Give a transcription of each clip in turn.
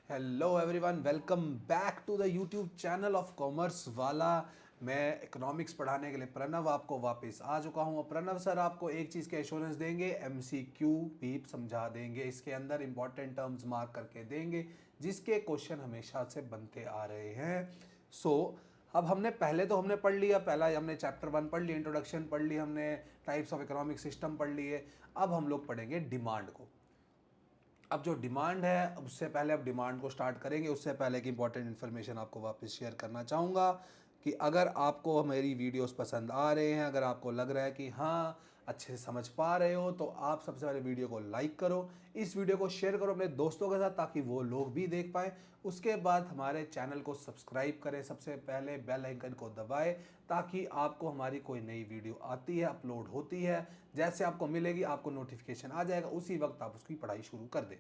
Hello everyone, welcome back to the YouTube channel of Commerce वाला। मैं economics पढ़ाने के लिए प्रणव आपको वापस आ चुका हूँ। और प्रणव सर आपको एक चीज़ के एश्योरेंस देंगे, एमसीक्यू भी समझा देंगे, इसके अंदर इंपॉर्टेंट टर्म्स मार्क करके देंगे जिसके क्वेश्चन हमेशा से बनते आ रहे हैं। अब हमने पढ़ लिया, पहला हमने चैप्टर 1 पढ़ लिया, इंट्रोडक्शन पढ़ ली हमने, टाइप्स ऑफ इकोनॉमिक सिस्टम पढ़ लिए। अब हम लोग पढ़ेंगे डिमांड को। अब जो डिमांड है, उससे पहले अब डिमांड को स्टार्ट करेंगे, उससे पहले की इंपॉर्टेंट इन्फॉर्मेशन आपको वापस शेयर करना चाहूँगा कि अगर आपको मेरी वीडियोस पसंद आ रहे हैं, अगर आपको लग रहा है कि हाँ अच्छे से समझ पा रहे हो, तो आप सबसे पहले वीडियो को लाइक करो, इस वीडियो को शेयर करो अपने दोस्तों के साथ ताकि वो लोग भी देख पाएँ। उसके बाद हमारे चैनल को सब्सक्राइब करें, सबसे पहले बेल आइकन को दबाएं ताकि आपको हमारी कोई नई वीडियो आती है, अपलोड होती है, जैसे आपको मिलेगी आपको नोटिफिकेशन आ जाएगा, उसी वक्त आप उसकी पढ़ाई शुरू कर दें।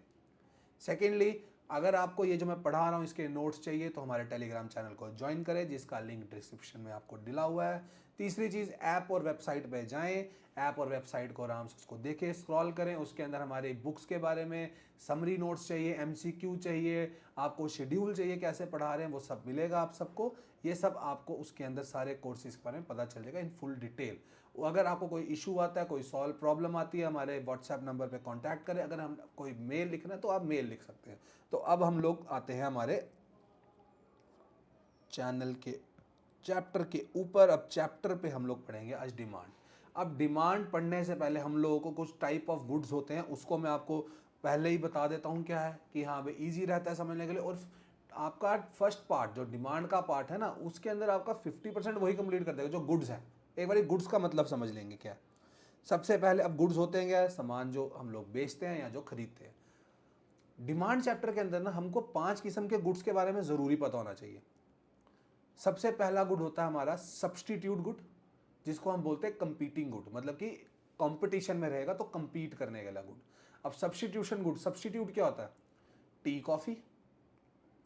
सेकेंडली, अगर आपको ये जो मैं पढ़ा रहा हूँ इसके नोट्स चाहिए तो हमारे टेलीग्राम चैनल को ज्वाइन करें, जिसका लिंक डिस्क्रिप्शन में आपको डिला हुआ है। तीसरी चीज़, ऐप और वेबसाइट पे जाएं, ऐप और वेबसाइट को आराम से उसको देखें, स्क्रॉल करें, उसके अंदर हमारे बुक्स के बारे में समरी नोट्स चाहिए, एमसीक्यू चाहिए, आपको शेड्यूल चाहिए, कैसे पढ़ा रहे हैं वो सब मिलेगा आप सबको। ये सब आपको उसके अंदर सारे कोर्सेज के बारे में पता चल जाएगा इन फुल डिटेल। अगर आपको कोई इशू आता है, कोई सॉल्व प्रॉब्लम आती है, हमारे व्हाट्सएप नंबर पे कांटेक्ट करें। अगर हम कोई मेल लिखना है तो आप मेल लिख सकते हैं। तो अब हम लोग आते हैं हमारे चैनल के चैप्टर के ऊपर। अब चैप्टर पे हम लोग पढ़ेंगे आज डिमांड। अब डिमांड पढ़ने से पहले हम लोगों को कुछ टाइप ऑफ गुड्स होते हैं, उसको मैं आपको पहले ही बता देता हूँ क्या है, कि हाँ भाई ईजी रहता है समझने के लिए। और आपका फर्स्ट पार्ट जो डिमांड का पार्ट है ना, उसके अंदर आपका 50% वही कंप्लीट कर देगा जो गुड्स है। एक बार गुड्स का मतलब समझ लेंगे क्या है। सबसे पहले अब गुड्स होते हैं क्या है, सामान जो हम लोग बेचते हैं या जो खरीदते हैं। डिमांड चैप्टर के अंदर ना हमको 5 किस्म के गुड्स के बारे में ज़रूरी पता होना चाहिए। सबसे पहला गुड होता है हमारा सब्सटीट्यूट गुड, जिसको हम बोलते हैं कंपीटिंग गुड, मतलब कि कंपटीशन में रहेगा तो कंपीट करने वाला गुड। अब सब्सटीट्यूशन गुड, सब्सटीट्यूट क्या होता है? टी कॉफ़ी,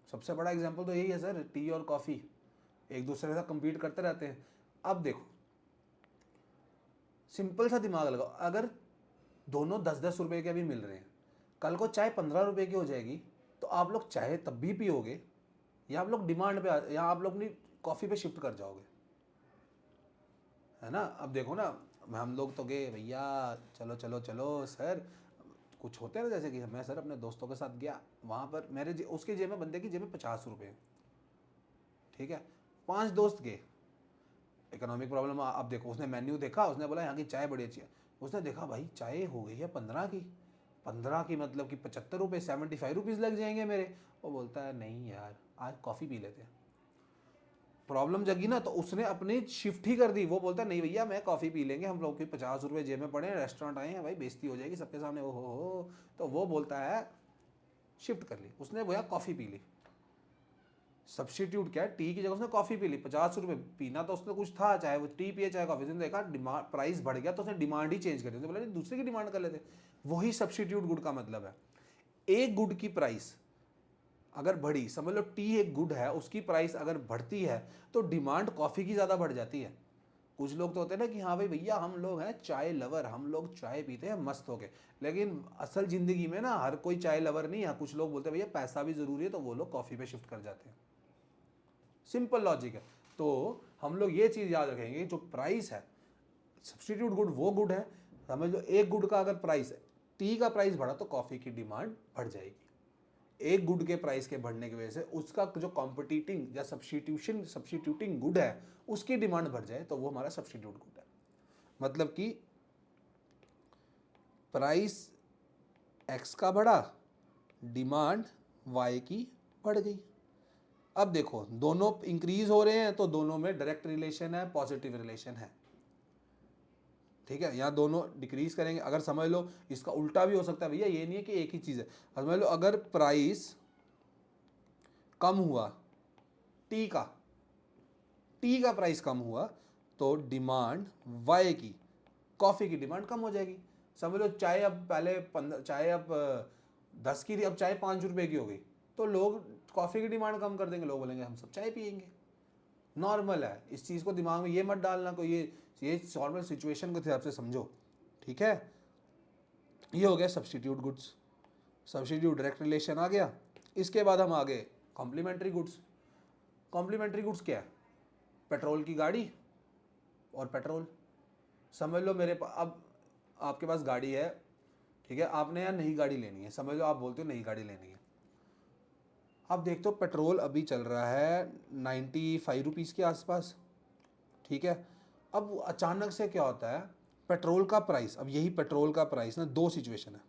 सबसे बड़ा एग्जांपल तो यही है सर, टी और कॉफ़ी एक दूसरे के साथ कंपीट करते रहते हैं। अब देखो, सिंपल सा दिमाग लगाओ, अगर दोनों 10-10 रुपए के भी मिल रहे हैं, कल को चाय 15 रुपए की हो जाएगी, तो आप लोग चाय तब भी पियोगे या आप लोग डिमांड पे या आप लोग अपनी कॉफ़ी पे शिफ्ट कर जाओगे, है ना? अब देखो ना, हम लोग तो गए भैया, चलो चलो चलो सर, कुछ होते हैं ना, जैसे कि मैं सर अपने दोस्तों के साथ गया, वहाँ पर उसके जेब में, बंदे की जेब में 50 रुपये, ठीक है, 5 दोस्त गए। इकोनॉमिक प्रॉब्लम, अब देखो, उसने मेन्यू देखा, उसने बोला यहाँ की चाय बड़ी अच्छी है। उसने देखा भाई चाय हो गई है 15 की मतलब कि 75 रुपये, 75 रुपीज़ लग जाएंगे मेरे। वो बोलता है नहीं यार, आज कॉफ़ी पी लेते हैं। प्रॉब्लम जगी ना, तो उसने अपनी शिफ्ट ही कर दी। वो बोलता है नहीं भैया, मैं कॉफ़ी पी लेंगे, हम लोग के 50 रुपये जेब में पड़े हैं, रेस्टोरेंट आए हैं भाई, बेइज्जती हो जाएगी सबके सामने, ओ हो। तो वो बोलता है शिफ्ट कर ली, उसने भैया कॉफ़ी पी ली। सब्स्टिट्यूट क्या है, टी की जगह उसने कॉफ़ी पी ली। 50 रुपये पीना तो उसने कुछ था, चाहे वो टी पिए चाहे कॉफ़ी। उसने देखा डिमांड, प्राइस बढ़ गया, तो उसने डिमांड ही चेंज कर दी। उसने बोला नहीं, दूसरे की डिमांड कर लेते। वही सब्स्टिट्यूट गुड का मतलब है। एक गुड की प्राइस अगर बढ़ी, समझ लो टी एक गुड है, उसकी प्राइस अगर बढ़ती है तो डिमांड कॉफ़ी की ज़्यादा बढ़ जाती है। कुछ लोग तो होते हैं ना कि हाँ भाई भैया, हम लोग हैं चाय लवर, हम लोग चाय पीते हैं मस्त होके, लेकिन असल ज़िंदगी में ना हर कोई चाय लवर नहीं है। कुछ लोग बोलते हैं भैया पैसा भी ज़रूरी है, तो वो लोग कॉफ़ी पे शिफ्ट कर जाते हैं। सिंपल लॉजिक है। तो हम लोग ये चीज़ याद रखेंगे, जो प्राइस है, सब्स्टिट्यूट गुड वो गुड है, समझ लो एक गुड का अगर प्राइस है, टी का प्राइस बढ़ा तो कॉफ़ी की डिमांड बढ़ जाएगी। एक गुड के प्राइस के बढ़ने की वजह से उसका जो कॉम्पिटिटिंग या सब्स्टिट्यूटिंग गुड है, उसकी डिमांड बढ़ जाए तो वो हमारा सब्स्टिट्यूट गुड है। मतलब कि प्राइस एक्स का बढ़ा, डिमांड वाई की बढ़ गई। अब देखो, दोनों इंक्रीज हो रहे हैं तो दोनों में डायरेक्ट रिलेशन है, पॉजिटिव रिलेशन है, ठीक है। यहाँ दोनों डिक्रीज करेंगे, अगर समझ लो इसका उल्टा भी हो सकता है भैया, ये नहीं है कि एक ही चीज़ है। समझ लो अगर प्राइस कम हुआ, टी का टी का प्राइस कम हुआ तो डिमांड वाई की, कॉफ़ी की डिमांड कम हो जाएगी। समझ लो चाय अब पहले 15, चाय अब 10 की थी, अब चाय 5 रुपये की हो गई, तो लोग कॉफ़ी की डिमांड कम कर देंगे, लोग बोलेंगे हम सब चाय पियेंगे। नॉर्मल है, इस चीज़ को दिमाग में ये मत डालना कोई, ये नॉर्मल सिचुएशन के हिसाब से समझो, ठीक है। ये हो गया substitute goods. Substitute direct relation आ गया, इसके बाद हम आगे कॉम्प्लीमेंट्री गुड्स। कॉम्प्लीमेंट्री गुड्स क्या है? पेट्रोल की गाड़ी और पेट्रोल। समझ लो मेरे पास, अब आपके पास गाड़ी है, ठीक है, आपने यार नई गाड़ी लेनी है, समझ लो आप बोलते हो नई गाड़ी लेनी है। आप देखते हो पेट्रोल अभी चल रहा है 95 रुपीज़ के आसपास, ठीक है। अब अचानक से क्या होता है, पेट्रोल का प्राइस, अब यही पेट्रोल का प्राइस ना, दो सिचुएशन है,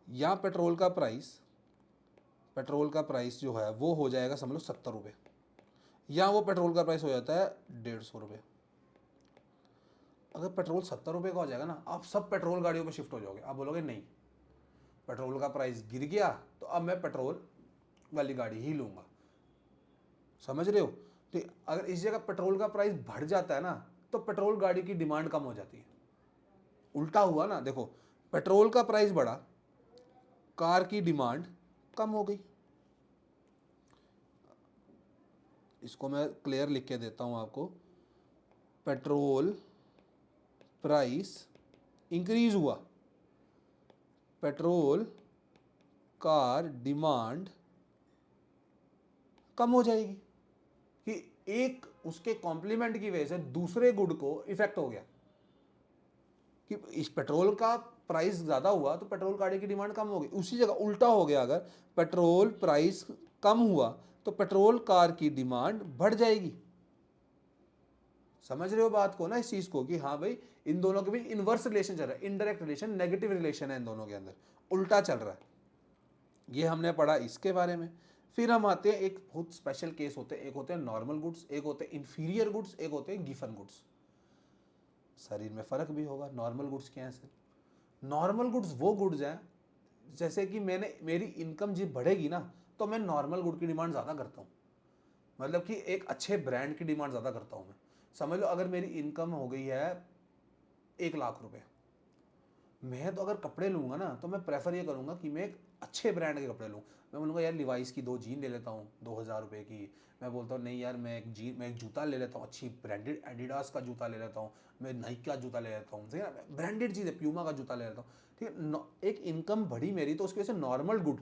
या पेट्रोल का प्राइस जो है वो हो जाएगा समझ लो 70 रुपये, या वो पेट्रोल का प्राइस हो जाता है 150 रुपये। अगर पेट्रोल 70 रुपये का हो जाएगा ना, आप सब पेट्रोल गाड़ियों पे शिफ्ट हो जाओगे। आप बोलोगे नहीं, पेट्रोल का प्राइस गिर गया तो अब मैं पेट्रोल वाली गाड़ी ही लूँगा। समझ रहे हो? तो अगर इस जगह पेट्रोल का प्राइस बढ़ जाता है ना, तो पेट्रोल गाड़ी की डिमांड कम हो जाती है। उल्टा हुआ ना, देखो, पेट्रोल का प्राइस बढ़ा, कार की डिमांड कम हो गई। इसको मैं क्लियर लिख के देता हूं आपको। पेट्रोल प्राइस इंक्रीज हुआ, पेट्रोल कार डिमांड कम हो जाएगी, कि एक उसके कॉम्प्लीमेंट की वजह से दूसरे गुड को इफेक्ट हो गया, कि इस पेट्रोल का प्राइस ज़्यादा हुआ तो पेट्रोल गाड़ी की डिमांड कम हो गई। उसी जगह उल्टा हो गया, अगर पेट्रोल प्राइस कम हुआ तो पेट्रोल कार की डिमांड बढ़ जाएगी। समझ रहे हो बात को ना, इस चीज़ को, कि हाँ भाई इन दोनों के बीच इनवर्स रिलेशन चल रहा है, इनडायरेक्ट रिलेशन, नेगेटिव रिलेशन है इन दोनों के अंदर, उल्टा चल रहा है। ये हमने पढ़ा इसके बारे में। फिर हम आते हैं, एक बहुत स्पेशल केस होते हैं, एक होते हैं नॉर्मल गुड्स, एक होते हैं इंफीरियर गुड्स, एक होते हैं गिफन गुड्स। सर इनमें फ़र्क भी होगा। नॉर्मल गुड्स क्या है सर? नॉर्मल गुड्स वो गुड्स हैं, जैसे कि मेरी इनकम जब बढ़ेगी ना, तो मैं नॉर्मल गुड की डिमांड ज़्यादा करता हूँ। मतलब कि एक अच्छे ब्रांड की डिमांड ज़्यादा करता हूँ मैं। समझ लो अगर मेरी इनकम हो गई है 1 लाख रुपए, मैं तो अगर कपड़े लूँगा ना, तो मैं प्रेफर ये करूँगा कि मैं एक अच्छे ब्रांड के कपड़े लूँ। मैं बोलूँगा यार लिवाइस की 2 जीन ले लेता हूँ 2000 रुपये की। मैं बोलता हूँ नहीं यार मैं एक जूता ले लेता हूँ, अच्छी ब्रांडेड एडिडास का जूता ले लेता हूँ, मैं नाइक का जूता ले लेता हूँ, ठीक है ना, ब्रांडेड चीज़ है, प्यूमा का जूता ले लेता हूँ, ठीक है। एक इनकम बढ़ी मेरी, तो उसकी वजह से नॉर्मल गुड,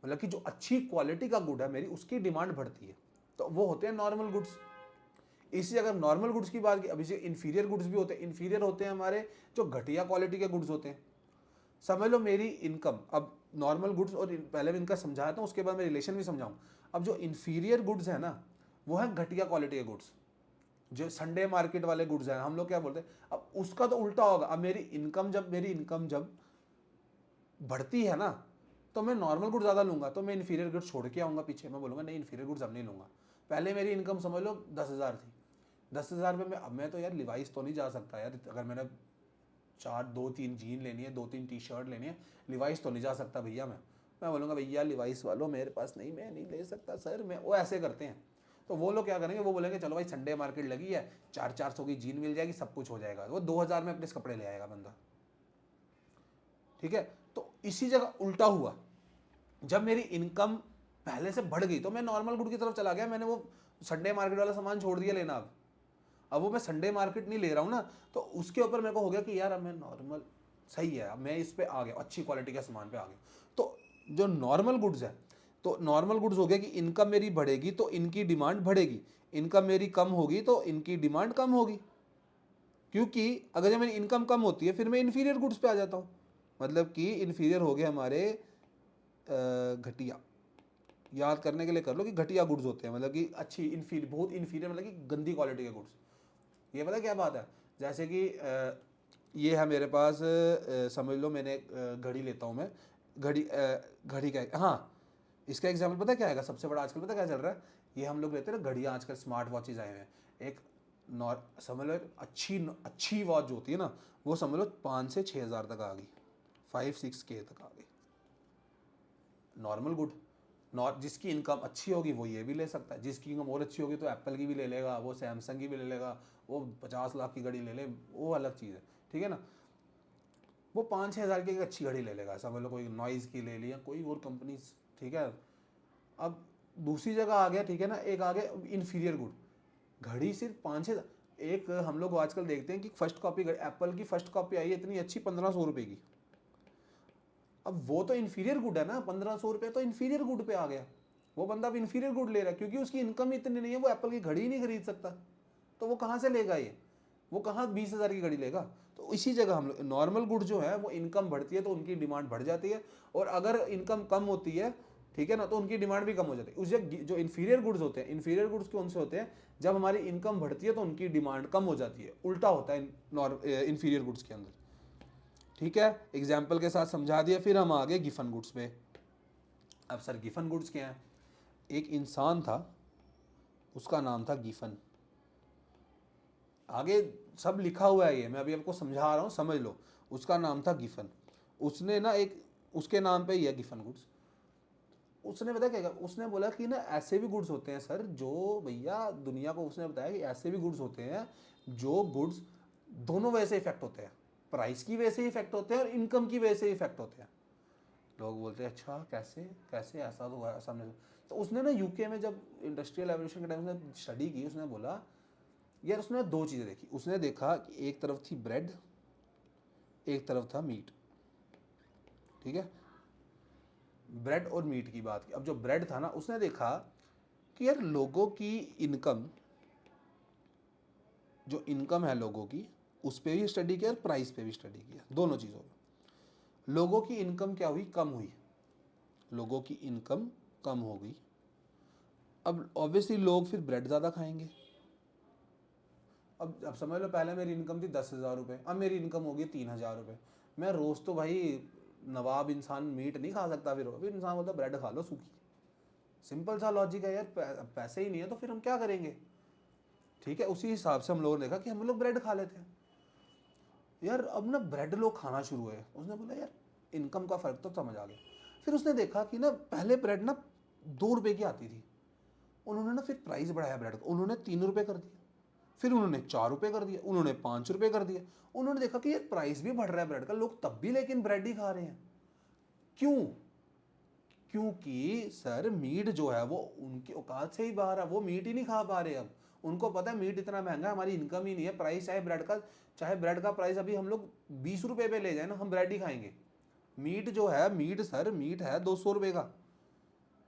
मतलब कि जो अच्छी क्वालिटी का गुड है मेरी, उसकी डिमांड बढ़ती है, तो वो होते हैं नॉर्मल गुड्स। इसी अगर नॉर्मल गुड्स की बात की, अभी से इन्फीरियर गुड्स भी होते हैं। इन्फीरियर होते हैं हमारे जो घटिया क्वालिटी के गुड्स होते हैं। समझ लो मेरी इनकम, अब नॉर्मल गुड्स और पहले मैं इनका समझाया था, उसके बाद मैं रिलेशन भी समझाऊँ। अब जो इन्फीरियर गुड्स है ना, वो है घटिया क्वालिटी के गुड्स, जो संडे मार्केट वाले गुड्स हैं, हम लोग क्या बोलते हैं। अब उसका तो उल्टा होगा, अब मेरी इनकम जब बढ़ती है ना, तो मैं नॉर्मल गुड्स ज़्यादा लूँगा, तो मैं इन्फीरियर गुड्स छोड़ के आऊँगा पीछे। मैं बोलूँगा नहीं इन्फीरियर गुड्स अब नहीं लूँगा। पहले मेरी इनकम समझ लो 10,000 थी, 10,000 में अब मैं तो यार लिवाइस तो नहीं जा सकता यार, अगर मैंने 2-3 जीन लेनी है, 2-3 टी शर्ट लेनी है, लिवाइस तो नहीं जा सकता भैया। मैं बोलूँगा भैया लिवाइस वालों मेरे पास नहीं, मैं नहीं ले सकता सर। मैं वो ऐसे करते हैं, तो वो लोग क्या करेंगे, वो बोलेंगे चलो भाई संडे मार्केट लगी है, 400 की जीन मिल जाएगी, सब कुछ हो जाएगा। वो 2,000 में अपने कपड़े ले आएगा बंदा, ठीक है। तो इसी जगह उल्टा हुआ, जब मेरी इनकम पहले से बढ़ गई तो मैं नॉर्मल गुड की तरफ चला गया, मैंने वो संडे मार्केट वाला सामान छोड़ दिया लेना। अब वो मैं संडे मार्केट नहीं ले रहा हूँ ना, तो उसके ऊपर मेरे को हो गया कि यार अब मैं नॉर्मल सही है, अब मैं इस पे आ गया, अच्छी क्वालिटी के सामान पे आ गया। तो जो नॉर्मल गुड्स है, तो नॉर्मल गुड्स हो गया कि इनकम मेरी बढ़ेगी तो इनकी डिमांड बढ़ेगी, इनकम मेरी कम होगी तो इनकी डिमांड कम होगी। क्योंकि अगर जब मेरी इनकम कम होती है फिर मैं इन्फीरियर गुड्स पे आ जाता हूँ। मतलब कि इन्फीरियर हो गए हमारे घटिया, याद करने के लिए कर लो कि घटिया गुड्स होते हैं, मतलब कि अच्छी इन्फीरियर, बहुत इन्फीरियर, मतलब कि गंदी क्वालिटी के गुड्स। ये पता क्या बात है, जैसे कि ये है मेरे पास, समझ लो मैंने घड़ी लेता हूँ मैं, घड़ी का, हाँ इसका एग्जाम्पल पता क्या आएगा सबसे बड़ा, आजकल पता क्या चल रहा है, ये हम लोग लेते हैं ना घड़ियाँ, आजकल स्मार्ट वॉचेज आए हुए हैं। एक समझ लो अच्छी वॉच जो होती है ना, वो समझ लो 5 से 6 हज़ार तक आ गई, 5-6K तक आ गई। नॉर्मल गुड, जिसकी इनकम अच्छी होगी वो ये भी ले सकता है, जिसकी इनकम और अच्छी होगी तो एप्पल की भी ले लेगा, वो सैमसंग की भी ले लेगा, वो 50 लाख की घड़ी ले ले, वो अलग चीज़ है, ठीक है ना। वो 5-6 हज़ार की एक अच्छी घड़ी ले लेगा, समझ लो कोई नॉइज़ की ले लिया, कोई और कंपनी, ठीक है। अब दूसरी जगह आ गया, ठीक है ना, एक आ गया इन्फीरियर गुड, घड़ी सिर्फ 5-6, एक हम लोग आजकल देखते हैं कि फर्स्ट कॉपी एप्पल की फर्स्ट कॉपी आई है इतनी अच्छी 1,500 रुपये की, अब वो तो इन्फीरियर गुड है ना, 1500 रुपये तो इन्फीरियर गुड पे आ गया, वो बंदा अब इन्फीरियर गुड ले रहा है क्योंकि उसकी इनकम इतनी नहीं है, वो एप्पल की घड़ी ही नहीं खरीद सकता, तो वो कहाँ से लेगा ये, वो कहाँ 20,000 की घड़ी लेगा। तो इसी जगह हम लोग नॉर्मल गुड जो है वो इनकम बढ़ती है तो उनकी डिमांड बढ़ जाती है, और अगर इनकम कम होती है, ठीक है ना, तो उनकी डिमांड भी कम हो जाती है। उस जगह जो इन्फीरियर गुड्स होते हैं, इन्फीरियर गुड्स कौन से होते हैं, जब हमारी इनकम बढ़ती है तो उनकी डिमांड कम हो जाती है, उल्टा होता है इन्फीरियर गुड्स के अंदर। ठीक है, एग्जाम्पल के साथ समझा दिया। फिर हम आगे गिफन गुड्स पे। अब सर गिफन गुड्स क्या है, एक इंसान था, उसका नाम था गिफन, आगे सब लिखा हुआ है, ये मैं अभी आपको समझा रहा हूँ, समझ लो। उसका नाम था गिफन, उसने ना एक, उसके नाम पे ही है गिफन गुड्स। उसने पता क्या, उसने बोला कि ना ऐसे भी गुड्स होते हैं सर जो, भैया दुनिया को उसने बताया कि ऐसे भी गुड्स होते हैं जो गुड्स दोनों वजह से इफेक्ट होते हैं, प्राइस की वजह से इफेक्ट होते हैं और इनकम की वजह से इफेक्ट होते हैं। लोग बोलते हैं अच्छा कैसे कैसे, ऐसा तो हुआ, ऐसा नहीं। तो उसने ना यूके में जब इंडस्ट्रियल एवोल्यूशन के टाइम में स्टडी की, उसने बोला यार, उसने दो चीज़ें देखी। उसने देखा कि एक तरफ थी ब्रेड, एक तरफ था मीट, ठीक है, ब्रेड और मीट की बात की। अब जो ब्रेड था ना, उसने देखा कि यार लोगों की इनकम, जो इनकम है लोगों की, उस पर भी स्टडी किया और प्राइस पे भी स्टडी किया, दोनों चीज़ों में। लोगों की इनकम क्या हुई, कम हुई, लोगों की इनकम कम हो गई। अब ऑब्वियसली लोग फिर ब्रेड ज़्यादा खाएंगे। अब समझ लो, पहले मेरी इनकम थी 10,000 रुपये, अब मेरी इनकम होगी 3,000 रुपये। मैं रोज़ तो भाई नवाब इंसान मीट नहीं खा सकता, फिर इंसान बोलता ब्रेड खा लो सूखी। सिंपल सा लॉजिक है यार, पैसे ही नहीं है तो फिर हम क्या करेंगे। ठीक है, उसी हिसाब से हम लोगों ने देखा कि हम लोग ब्रेड खा लेते हैं यार। अब ना ब्रेड लोग खाना शुरू हुए, उसने बोला यार इनकम का फ़र्क तो समझ आ गया। फिर उसने देखा कि ना पहले ब्रेड ना 2 रुपये की आती थी, उन्होंने ना फिर प्राइस बढ़ाया ब्रेड का, उन्होंने 3 रुपये कर दिया, फिर उन्होंने 4 रुपये कर दिया, उन्होंने 5 रुपये कर दिया। उन्होंने देखा कि यार प्राइस भी बढ़ रहा है ब्रेड का, लोग तब भी लेकिन ब्रेड ही खा रहे हैं। क्यों, क्योंकि सर मीट जो है वो उनकी औकात से ही बाहर है, वो मीट ही नहीं खा पा रहे। अब उनको पता है मीट इतना महंगा है, हमारी इनकम ही नहीं है, प्राइस चाहे ब्रेड का प्राइस अभी हम लोग 20 रुपये पे ले जाए ना, हम ब्रेड ही खाएंगे। मीट जो है, मीट सर मीट है 200 रुपये का,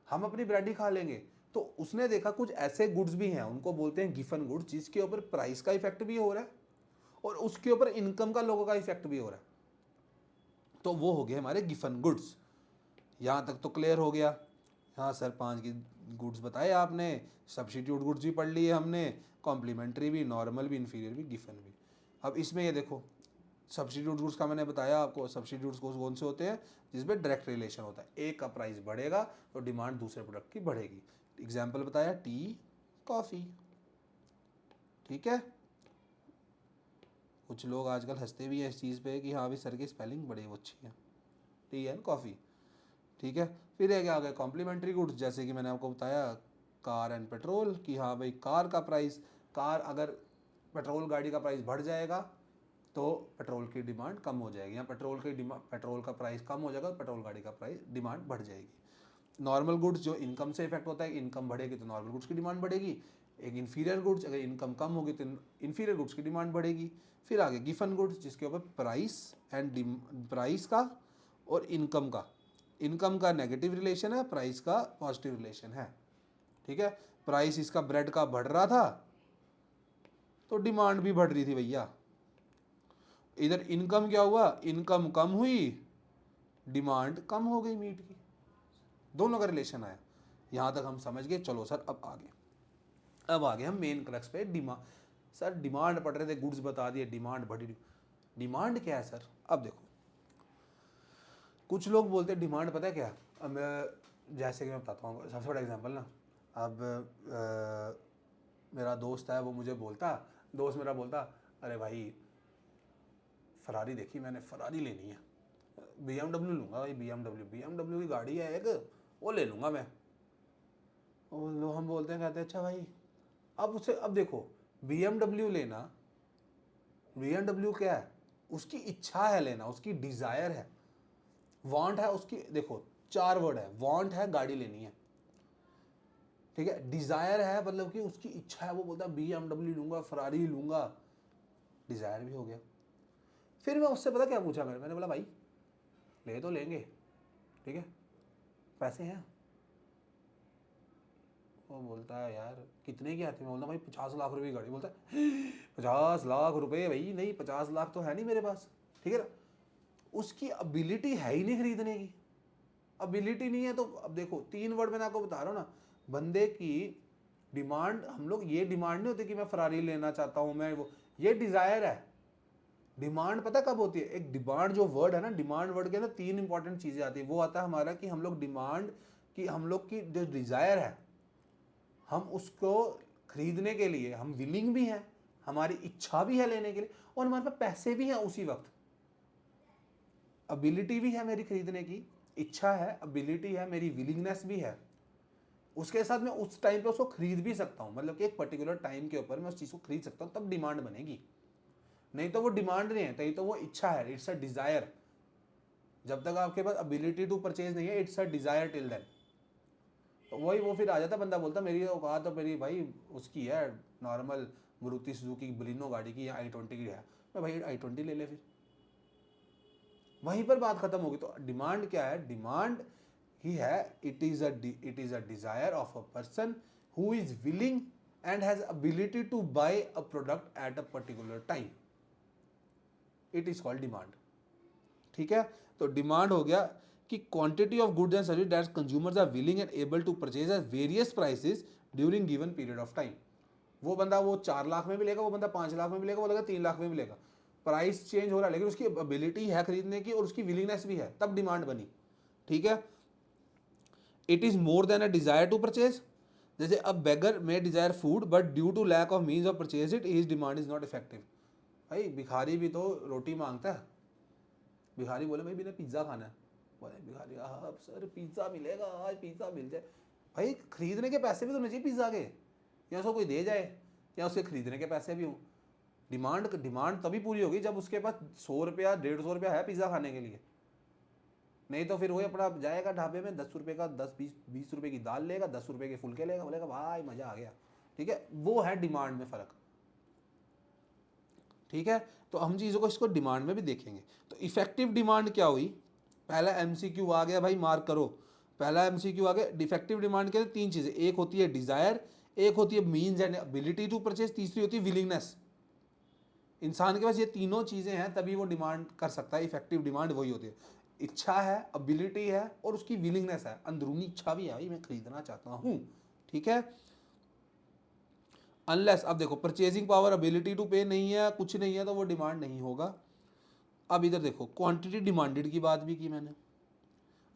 हम अपनी ब्रेड ही खा लेंगे। तो उसने देखा कुछ ऐसे गुड्स भी हैं, उनको बोलते हैं गिफन गुड्स, जिसके ऊपर प्राइस का इफेक्ट भी हो रहा है और उसके ऊपर इनकम का लोगों का इफेक्ट भी हो रहा है। तो वो हो गए हमारे गिफन गुड्स। यहाँ तक तो क्लियर हो गया। हाँ सर, 5 की गुड्स बताए आपने, सब्स्टिट्यूट गुड्स भी पढ़ लिए हमने, कॉम्प्लीमेंट्री भी, नॉर्मल भी, इन्फीरियर भी, गिफन भी। अब इसमें ये देखो, सब्स्टिट्यूट गुड्स का मैंने बताया आपको, सब्स्टिट्यूट गुड्स कौन से होते हैं, जिसमें डायरेक्ट रिलेशन होता है, एक का प्राइस बढ़ेगा तो डिमांड दूसरे प्रोडक्ट की बढ़ेगी। एग्जाम्पल बताया टी, कॉफ़ी। ठीक है, कुछ लोग आजकल हंसते भी हैं इस चीज़ पे कि हाँ भाई सर की स्पेलिंग बड़ी अच्छी है, टी एंड कॉफ़ी। ठीक है, फिर एक आ गया कॉम्प्लीमेंट्री गुड्स, जैसे कि मैंने आपको बताया कार एंड पेट्रोल, कि हाँ भाई कार का प्राइस, कार अगर पेट्रोल गाड़ी का प्राइस बढ़ जाएगा तो पेट्रोल की डिमांड कम हो जाएगी, या पेट्रोल का प्राइस कम हो जाएगा तो पेट्रोल गाड़ी का प्राइस डिमांड बढ़ जाएगी। नॉर्मल गुड्स जो इनकम से इफेक्ट होता है, इनकम बढ़ेगी तो नॉर्मल गुड्स की डिमांड बढ़ेगी। एक इन्फीरियर गुड्स, अगर इनकम कम होगी तो इन्फीरियर गुड्स की डिमांड बढ़ेगी। फिर आगे गिफन गुड्स, जिसके ऊपर प्राइस का और इनकम का नेगेटिव रिलेशन है, प्राइस का पॉजिटिव रिलेशन है। ठीक है, प्राइस इसका ब्रेड का बढ़ रहा था तो डिमांड भी बढ़ रही थी भैया। इधर इनकम क्या हुआ, इनकम कम हुई, डिमांड कम हो गई मीट की, दोनों का रिलेशन आया। यहां तक हम समझ गए। चलो सर अब आगे हम मेन क्रक्स पे। सर डिमांड पढ़ रहे थे, गुड्स बता दिए, डिमांड बढ़ी। डिमांड क्या है सर, अब देखो, कुछ लोग बोलते हैं डिमांड पता है क्या। अब मैं जैसे कि मैं बताता हूँ सबसे बड़ा एग्जांपल ना। अब मेरा दोस्त है, वो मुझे दोस्त मेरा बोलता अरे भाई फरारी देखी मैंने, फरारी लेनी है, BMW लूँगा भाई, BMW की गाड़ी है एक, वो ले लूँगा मैं। वो लोग हम बोलते हैं, कहते हैं अच्छा भाई। अब देखो, BMW लेना, BMW क्या है, उसकी इच्छा है लेना, उसकी डिज़ायर है, वांट है उसकी। देखो 4 वर्ड है, वांट है गाड़ी लेनी है, ठीक है, डिजायर है मतलब कि उसकी इच्छा है, वो बोलता है BMW लूंगा, फरारी लूंगा, डिजायर भी हो गया। फिर मैं उससे पता क्या पूछा, मैंने बोला भाई ले तो लेंगे, ठीक है, पैसे हैं। वो बोलता है यार कितने की आती है, मैं बोलता भाई 50 लाख रुपए की गाड़ी। बोलता है 50 लाख रुपए? भाई नहीं, 50 लाख तो है नहीं मेरे पास, ठीक है ना। उसकी एबिलिटी है ही नहीं खरीदने की, एबिलिटी नहीं है। तो अब देखो 3 वर्ड मैंने आपको बता रहा हूँ ना, बंदे की डिमांड, हम लोग ये डिमांड नहीं होती कि मैं फरारी लेना चाहता हूँ, मैं वो, ये डिजायर है। डिमांड पता कब होती है? एक डिमांड जो वर्ड है ना, डिमांड वर्ड के ना 3 इंपॉर्टेंट चीजें आती है। वो आता है हमारा कि हम लोग डिमांड की, हम लोग की जो डिजायर है, हम उसको खरीदने के लिए हम विलिंग भी हैं, हमारी इच्छा भी है लेने के लिए, और हमारे पास पैसे भी हैं उसी वक्त। एबिलिटी भी है मेरी खरीदने की, इच्छा है, एबिलिटी है, मेरी विलिंगनेस भी है। उसके साथ मैं उस टाइम पे उसको खरीद भी सकता हूँ, मतलब कि एक पर्टिकुलर टाइम के ऊपर मैं उस चीज़ को खरीद सकता हूँ, तब डिमांड बनेगी। नहीं तो वो डिमांड नहीं है, नहीं तो वो इच्छा है, इट्स अ डिजायर। जब तक आपके पास एबिलिटी टू परचेज नहीं है, it's a desire till then. तो वही वो फिर आ जाता, बंदा बोलता मेरी औकात तो मेरी भाई उसकी है, नॉर्मल मारुति सुजुकी बलिनो गाड़ी की, या i20 की है, मैं भाई i20 ले ले फिर। वहीं पर बात खत्म होगी। तो डिमांड क्या है? डिमांड ही है, it is a desire of a person who is willing and has ability to buy a product at a particular time, it is called demand. ठीक है, तो डिमांड हो गया कि quantity of goods and service that consumers are willing and able to purchase at various prices during given period of time. वो बंदा वो 4 लाख में भी लेगा, वो बंदा 5 लाख में भी लेगा, वो लगा 3 लाख में भी लेगा, प्राइस चेंज हो रहा है लेकिन उसकी एबिलिटी है खरीदने की और उसकी विलिंगनेस भी है, तब डिमांड बनी। ठीक है, it is more than a desire to purchase. जैसे अब beggar may desire food but due to lack of means of purchase it, his demand is not effective. भाई भिखारी भी तो रोटी मांगता है। भिखारी बोले भाई मैंने पिज्ज़ा खाना है, बोले भिखारी हाँ सर पिज्ज़ा मिलेगा, आज पिज्ज़ा मिल जाए। भाई खरीदने के पैसे भी तो होने चाहिए पिज्ज़ा के, या उसको कोई दे जाए, या उसके खरीदने के पैसे भी हों। डिमांड तभी पूरी होगी जब उसके पास 100 रुपया 150 रुपया है पिज़्ज़ा खाने के लिए। नहीं तो फिर वही अपना जाएगा ढाबे में, 10 रुपये का 10-20 रुपये की दाल लेगा, 10 रुपये के फुलके लेगा, बोलेगा भाई मज़ा आ गया। ठीक है, वो है डिमांड में फ़र्क। ठीक है, तो हम चीज़ों को इसको डिमांड में भी देखेंगे। तो इफेक्टिव डिमांड क्या हुई? पहला एमसीक्यू आ गया भाई, मार्क करो। पहला एमसीक्यू आ गया, डिफेक्टिव डिमांड के लिए 3 चीज़ें, एक होती है डिज़ायर, एक होती है means and ability to purchase, तीसरी होती है विलिंगनेस। इंसान के पास ये तीनों चीज़ें हैं तभी वो डिमांड कर सकता है। इफेक्टिव डिमांड वही होती है, इच्छा है, एबिलिटी है और उसकी विलिंगनेस है, अंदरूनी इच्छा भी है भाई मैं खरीदना चाहता हूँ। ठीक है, अनलेस, अब देखो परचेजिंग पावर, एबिलिटी टू पे नहीं है, कुछ नहीं है, तो वो डिमांड नहीं होगा। अब इधर देखो क्वांटिटी डिमांडेड की बात भी की मैंने।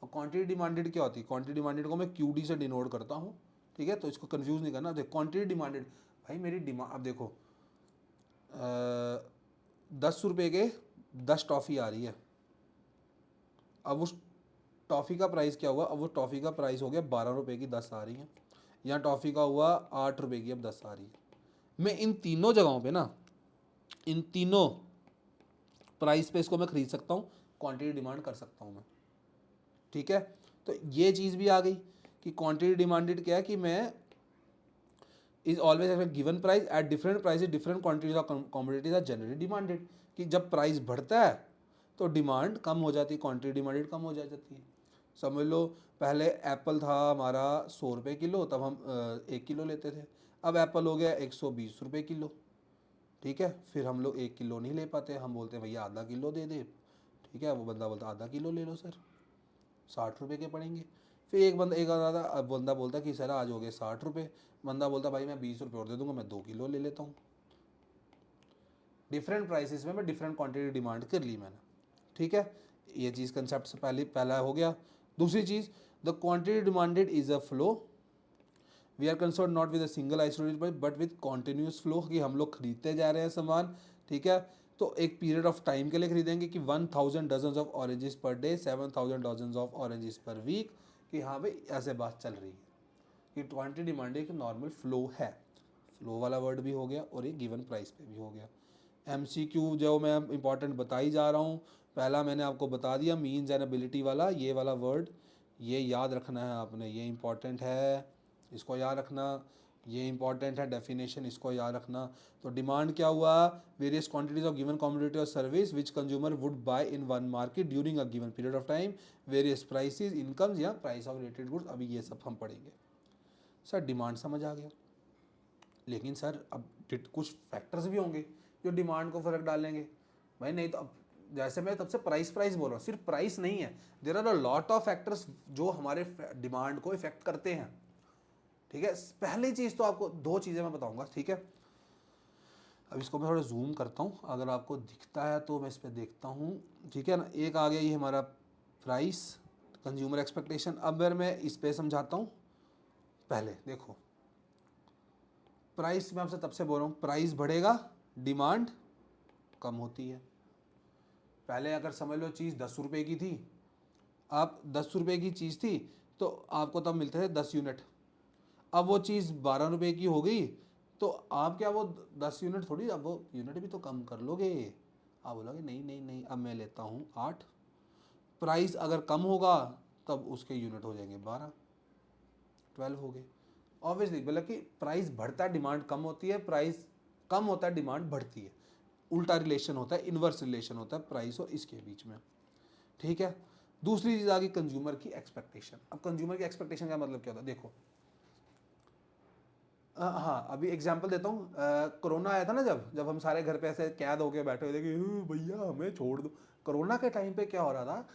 अब क्वांटिटी डिमांडेड क्या होती है? क्वांटिटी डिमांडेड को मैं क्यूडी से डिनोट करता हूँ। ठीक है, तो इसको कंफ्यूज नहीं करना। देखो क्वांटिटी डिमांडेड, भाई मेरी डिमांड, अब देखो 10 रुपये के 10 टॉफ़ी आ रही है। अब उस टॉफ़ी का प्राइस क्या हुआ? अब वो टॉफ़ी का प्राइस हो गया 12 रुपये की 10 आ रही है, या टॉफ़ी का हुआ 8 रुपये की अब 10 आ रही है। मैं इन तीनों जगहों पे ना, इन तीनों प्राइस पे इसको मैं खरीद सकता हूँ, क्वांटिटी डिमांड कर सकता हूँ मैं। ठीक है, तो ये चीज़ भी आ गई कि क्वांटिटी डिमांडेड क्या है कि मैं is always given price at different price, different quantities of commodities are generally demanded. कि जब प्राइस बढ़ता है तो डिमांड कम हो जाती है, क्वांटिटी डिमांडेड कम हो जाती है। समझ लो पहले एप्पल था हमारा 100 रुपये किलो, तब हम 1 किलो लेते थे। अब एप्पल हो गया 120 रुपये किलो। ठीक है, फिर हम लोग 1 किलो नहीं ले पाते, हम बोलते हैं भैया आधा किलो दे दे। ठीक है, वो बंदा बोलता आधा किलो ले लो सर, 60 रुपये के पड़ेंगे। फिर एक बंदा बोलता कि सर आज हो गए 60 रुपये। बंदा बोलता भाई मैं 20 रुपये और दे दूंगा, मैं 2 किलो ले लेता हूँ। डिफरेंट प्राइसेस में मैं डिफरेंट क्वांटिटी डिमांड कर ली मैंने। ठीक है, ये चीज़ कंसेप्ट से पहला हो गया। दूसरी चीज़, the quantity demanded is a flow. We are concern not with a single isolated but with continuous flow, कि हम लोग खरीदते जा रहे हैं सामान। ठीक है, तो एक पीरियड ऑफ टाइम के लिए खरीदेंगे कि 1000 dozen of oranges per day, 7000 dozen of oranges per week, कि हाँ भाई ऐसे बात चल रही है कि क्वांटिटी डिमांड एक नॉर्मल फ्लो है। फ्लो वाला वर्ड भी हो गया और एक गिवन प्राइस पे भी हो गया। एमसीक्यू जो मैं इंपॉर्टेंट बता ही जा रहा हूँ, पहला मैंने आपको बता दिया मीन्स एंड एबिलिटी वाला, ये वाला वर्ड ये याद रखना है आपने, ये इंपॉर्टेंट है, इसको याद रखना। ये इंपॉर्टेंट है डेफिनेशन, इसको याद रखना। तो डिमांड क्या हुआ, various quantities of given commodity और service which consumer would buy in one market during a given period of time, various prices, incomes या प्राइस ऑफ रिलेटेड गुड्स। अभी ये सब हम पढ़ेंगे। सर डिमांड समझ आ गया, लेकिन सर अब कुछ फैक्टर्स भी होंगे जो डिमांड को फ़र्क डालेंगे। भाई नहीं तो अब जैसे मैं तब से प्राइस प्राइस बोल रहा हूँ, सिर्फ प्राइस नहीं है, there are a lot of factors जो हमारे डिमांड को इफेक्ट करते हैं। ठीक है, पहली चीज़ तो आपको दो चीज़ें मैं बताऊंगा, ठीक है। अब इसको मैं थोड़ा जूम करता हूँ, अगर आपको दिखता है तो मैं इस पर देखता हूँ, ठीक है ना। एक आ गया ये हमारा प्राइस, कंज्यूमर एक्सपेक्टेशन। अब अगर मैं इस पर समझाता हूँ, पहले देखो प्राइस मैं आपसे तब से बोल रहा हूँ, प्राइस बढ़ेगा डिमांड कम होती है। पहले अगर समझ लो चीज़ 10 रुपये की थी, आप 10 रुपये की चीज़ थी तो आपको तब मिलते थे 10 यूनिट। अब वो चीज़ 12 रुपये की हो गई तो आप क्या वो 10 यूनिट थोड़ी, अब वो यूनिट भी तो कम कर लोगे। आप बोलोगे नहीं नहीं नहीं, अब मैं लेता हूँ 8। प्राइस अगर कम होगा तब उसके यूनिट हो जाएंगे 12, 12 हो गए। ऑब्वियसली मतलब कि प्राइस बढ़ता है डिमांड कम होती है, प्राइस कम होता है डिमांड बढ़ती है। उल्टा रिलेशन होता है, इन्वर्स रिलेशन होता है प्राइस और इसके बीच में। ठीक है, दूसरी चीज़ आ गई कंज्यूमर की एक्सपेक्टेशन। अब कंज्यूमर की एक्सपेक्टेशन का मतलब क्या होता है, देखो हाँ अभी एग्जांपल देता हूँ। कोरोना आया था ना, जब जब हम सारे घर पे ऐसे कैद होके बैठे हुए थे कि भैया हमें छोड़ दो। कोरोना के टाइम पे क्या हो रहा था,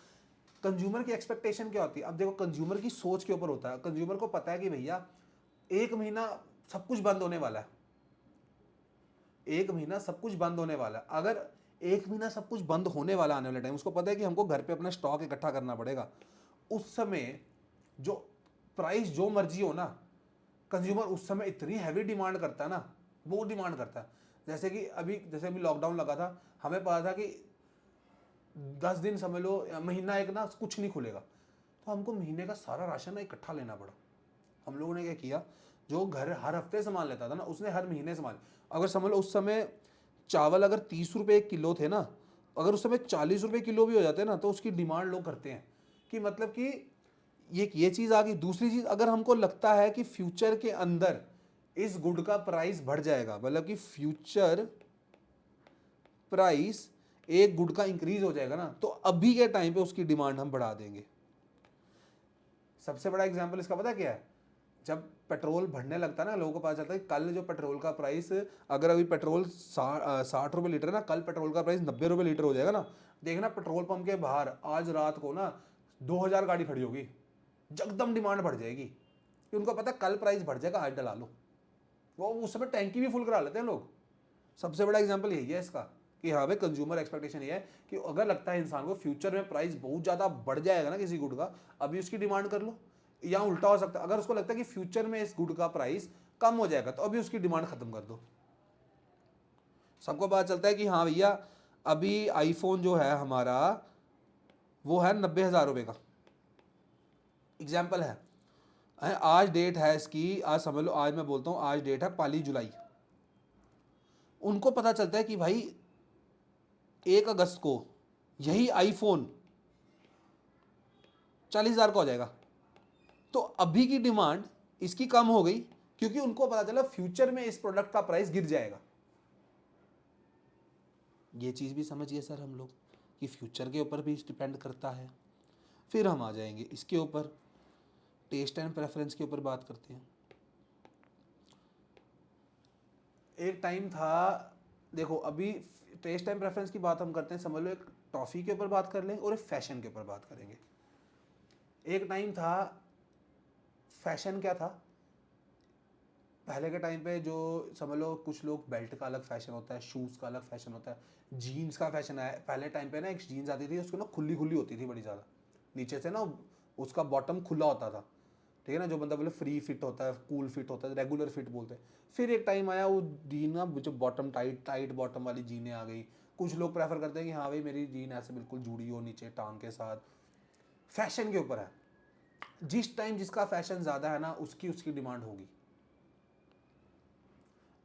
कंज्यूमर की एक्सपेक्टेशन क्या होती है। अब देखो कंज्यूमर की सोच के ऊपर होता है। कंज्यूमर को पता है कि भैया एक महीना सब कुछ बंद होने वाला है, एक महीना सब कुछ बंद होने वाला है। अगर एक महीना सब कुछ बंद होने वाला आने वाले टाइम, उसको पता है कि हमको घर पे अपना स्टॉक इकट्ठा करना पड़ेगा। उस समय जो प्राइस जो मर्जी हो ना, कंज्यूमर उस समय इतनी हैवी डिमांड करता है ना, वो डिमांड करता है। जैसे अभी लॉकडाउन लगा था, हमें पता था कि 10 दिन समझ लो या महीना एक ना कुछ नहीं खुलेगा, तो हमको महीने का सारा राशन ना इकट्ठा लेना पड़ा। हम लोगों ने क्या किया, जो घर हर हफ्ते सामान लेता था ना, उसने हर महीने सामान। अगर समझ लो उस समय चावल अगर 30 रुपये किलो थे ना, अगर उस समय 40 रुपये किलो भी हो जाते ना, तो उसकी डिमांड लोग करते हैं कि मतलब कि ये चीज़ आ गई। दूसरी चीज़, अगर हमको लगता है कि फ्यूचर के अंदर इस गुड का प्राइस बढ़ जाएगा, मतलब कि फ्यूचर प्राइस एक गुड का इंक्रीज हो जाएगा ना, तो अभी के टाइम पे उसकी डिमांड हम बढ़ा देंगे। सबसे बड़ा एग्जांपल इसका पता क्या है, जब पेट्रोल बढ़ने लगता है ना, लोगों को पता चलता है कि कल जो पेट्रोल का प्राइस, अगर अभी पेट्रोल 60 रुपये लीटर है ना, कल पेट्रोल का प्राइस 90 रुपये लीटर हो जाएगा ना। देखना पेट्रोल पंप के बाहर आज रात को ना 2000 गाड़ी खड़ी होगी, जगदम डिमांड बढ़ जाएगी कि उनको पता है कल प्राइस बढ़ जाएगा, आज डला लो। वो उस समय टैंकी भी फुल करा लेते हैं लोग। सबसे बड़ा एग्जाम्पल यही है इसका कि हाँ भाई कंज्यूमर एक्सपेक्टेशन ये है कि अगर लगता है इंसान को फ्यूचर में प्राइस बहुत ज़्यादा बढ़ जाएगा ना किसी गुड का, अभी उसकी डिमांड कर लो। या उल्टा हो सकता है, अगर उसको लगता है कि फ्यूचर में इस गुड का प्राइस कम हो जाएगा, तो अभी उसकी डिमांड खत्म कर दो। सबको पता चलता है कि हाँ भैया अभी आईफोन जो है हमारा वो है 90,000 रुपये का, एग्जाम्पल है। आज डेट है इसकी, आज समझ लो, आज मैं बोलता हूँ आज डेट है 5 जुलाई। उनको पता चलता है कि भाई 1 अगस्त को यही आईफोन 40,000 का हो जाएगा, तो अभी की डिमांड इसकी कम हो गई क्योंकि उनको पता चला फ्यूचर में इस प्रोडक्ट का प्राइस गिर जाएगा। ये चीज़ भी समझिए सर हम लोग कि फ्यूचर के ऊपर भी डिपेंड करता है। फिर हम आ जाएंगे इसके ऊपर, टेस्ट एंड प्रेफरेंस के ऊपर बात करते हैं। एक टाइम था, देखो अभी टेस्ट एंड प्रेफरेंस की बात हम करते हैं, समझ लो एक टॉफ़ी के ऊपर बात कर लेंगे और एक फैशन के ऊपर बात करेंगे। एक टाइम था, फैशन क्या था पहले के टाइम पे, जो समझ लो कुछ लोग बेल्ट का अलग फैशन होता है, शूज़ का अलग फैशन होता है, जीन्स का फैशन है। पहले टाइम पे ना एक जीन्स आती थी, उसको ना खुली खुली होती थी बड़ी ज़्यादा, नीचे से ना उसका बॉटम खुला होता था, ठीक है ना, जो बंदा बोले फ्री फिट होता है, कूल फिट होता है, रेगुलर फिट बोलते हैं। फिर एक टाइम आया वो जीन ना, जो बॉटम टाइट टाइट बॉटम वाली जीनें आ गई। कुछ लोग प्रेफर करते हैं कि हाँ भाई मेरी जीन ऐसे बिल्कुल जुड़ी हो नीचे टांग के साथ। फैशन के ऊपर है, जिस टाइम जिसका फैशन ज़्यादा है ना, उसकी उसकी डिमांड होगी।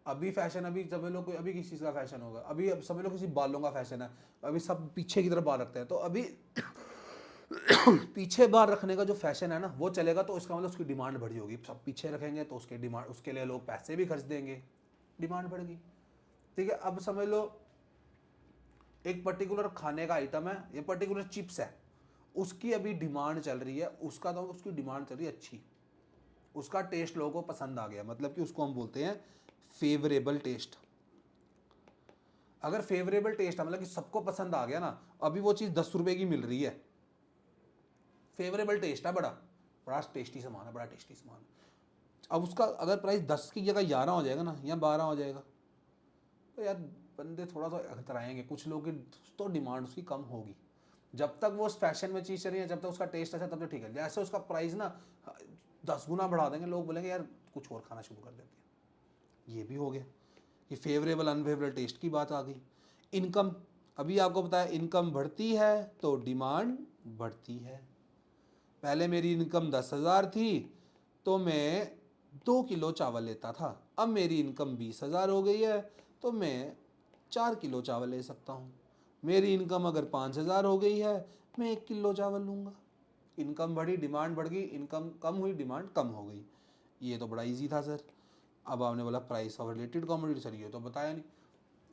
अभी फैशन, अभी समझ लो कोई, अभी किस चीज़ का फैशन होगा, अभी अब समझ लो किसी बालों का फैशन है, अभी सब पीछे की तरफ बाल रखते हैं, तो अभी पीछे बार रखने का जो फैशन है ना वो चलेगा, तो इसका मतलब उसकी डिमांड बढ़ी होगी। सब पीछे रखेंगे तो उसके डिमांड, उसके लिए लोग पैसे भी खर्च देंगे, डिमांड बढ़ेगी। ठीक है, अब समझ लो एक पर्टिकुलर खाने का आइटम है, ये पर्टिकुलर चिप्स है, उसकी अभी डिमांड चल रही है, उसका तो उसकी डिमांड चल रही है अच्छी, उसका टेस्ट लोगों को पसंद आ गया, मतलब कि उसको हम बोलते हैं फेवरेबल टेस्ट। अगर फेवरेबल टेस्ट है मतलब कि सबको पसंद आ गया ना, अभी वो चीज़ 10 रुपए की मिल रही है, फेवरेबल टेस्ट है, बड़ा बड़ा टेस्टी सामान है, बड़ा टेस्टी सामान है। अब उसका अगर प्राइस 10 की जगह 11 हो जाएगा ना, या 12 हो जाएगा, तो यार बंदे थोड़ा सा अतराएंगे, कुछ लोग की तो डिमांड उसकी कम होगी। जब तक वो उस फैशन में चीज़ चल रही है, जब तक उसका टेस्ट अच्छा, तब तक ठीक है। जैसे उसका प्राइस ना 10 गुना बढ़ा देंगे, लोग बोलेंगे यार कुछ और खाना शुरू कर देते हैं। ये भी हो गया कि फेवरेबल अनफेवरेबल टेस्ट की बात आ गई। इनकम, अभी आपको पता है इनकम बढ़ती है तो डिमांड बढ़ती है। पहले मेरी इनकम 10,000 थी तो मैं 2 किलो चावल लेता था, अब मेरी इनकम 20,000 हो गई है तो मैं 4 किलो चावल ले सकता हूँ। मेरी इनकम अगर 5,000 हो गई है, मैं 1 किलो चावल लूँगा। इनकम बढ़ी, डिमांड बढ़ गई, इनकम कम हुई, डिमांड कम हो गई। ये तो बड़ा इजी था सर। अब आपने बोला price of related commodity, sir ये तो बताया नहीं।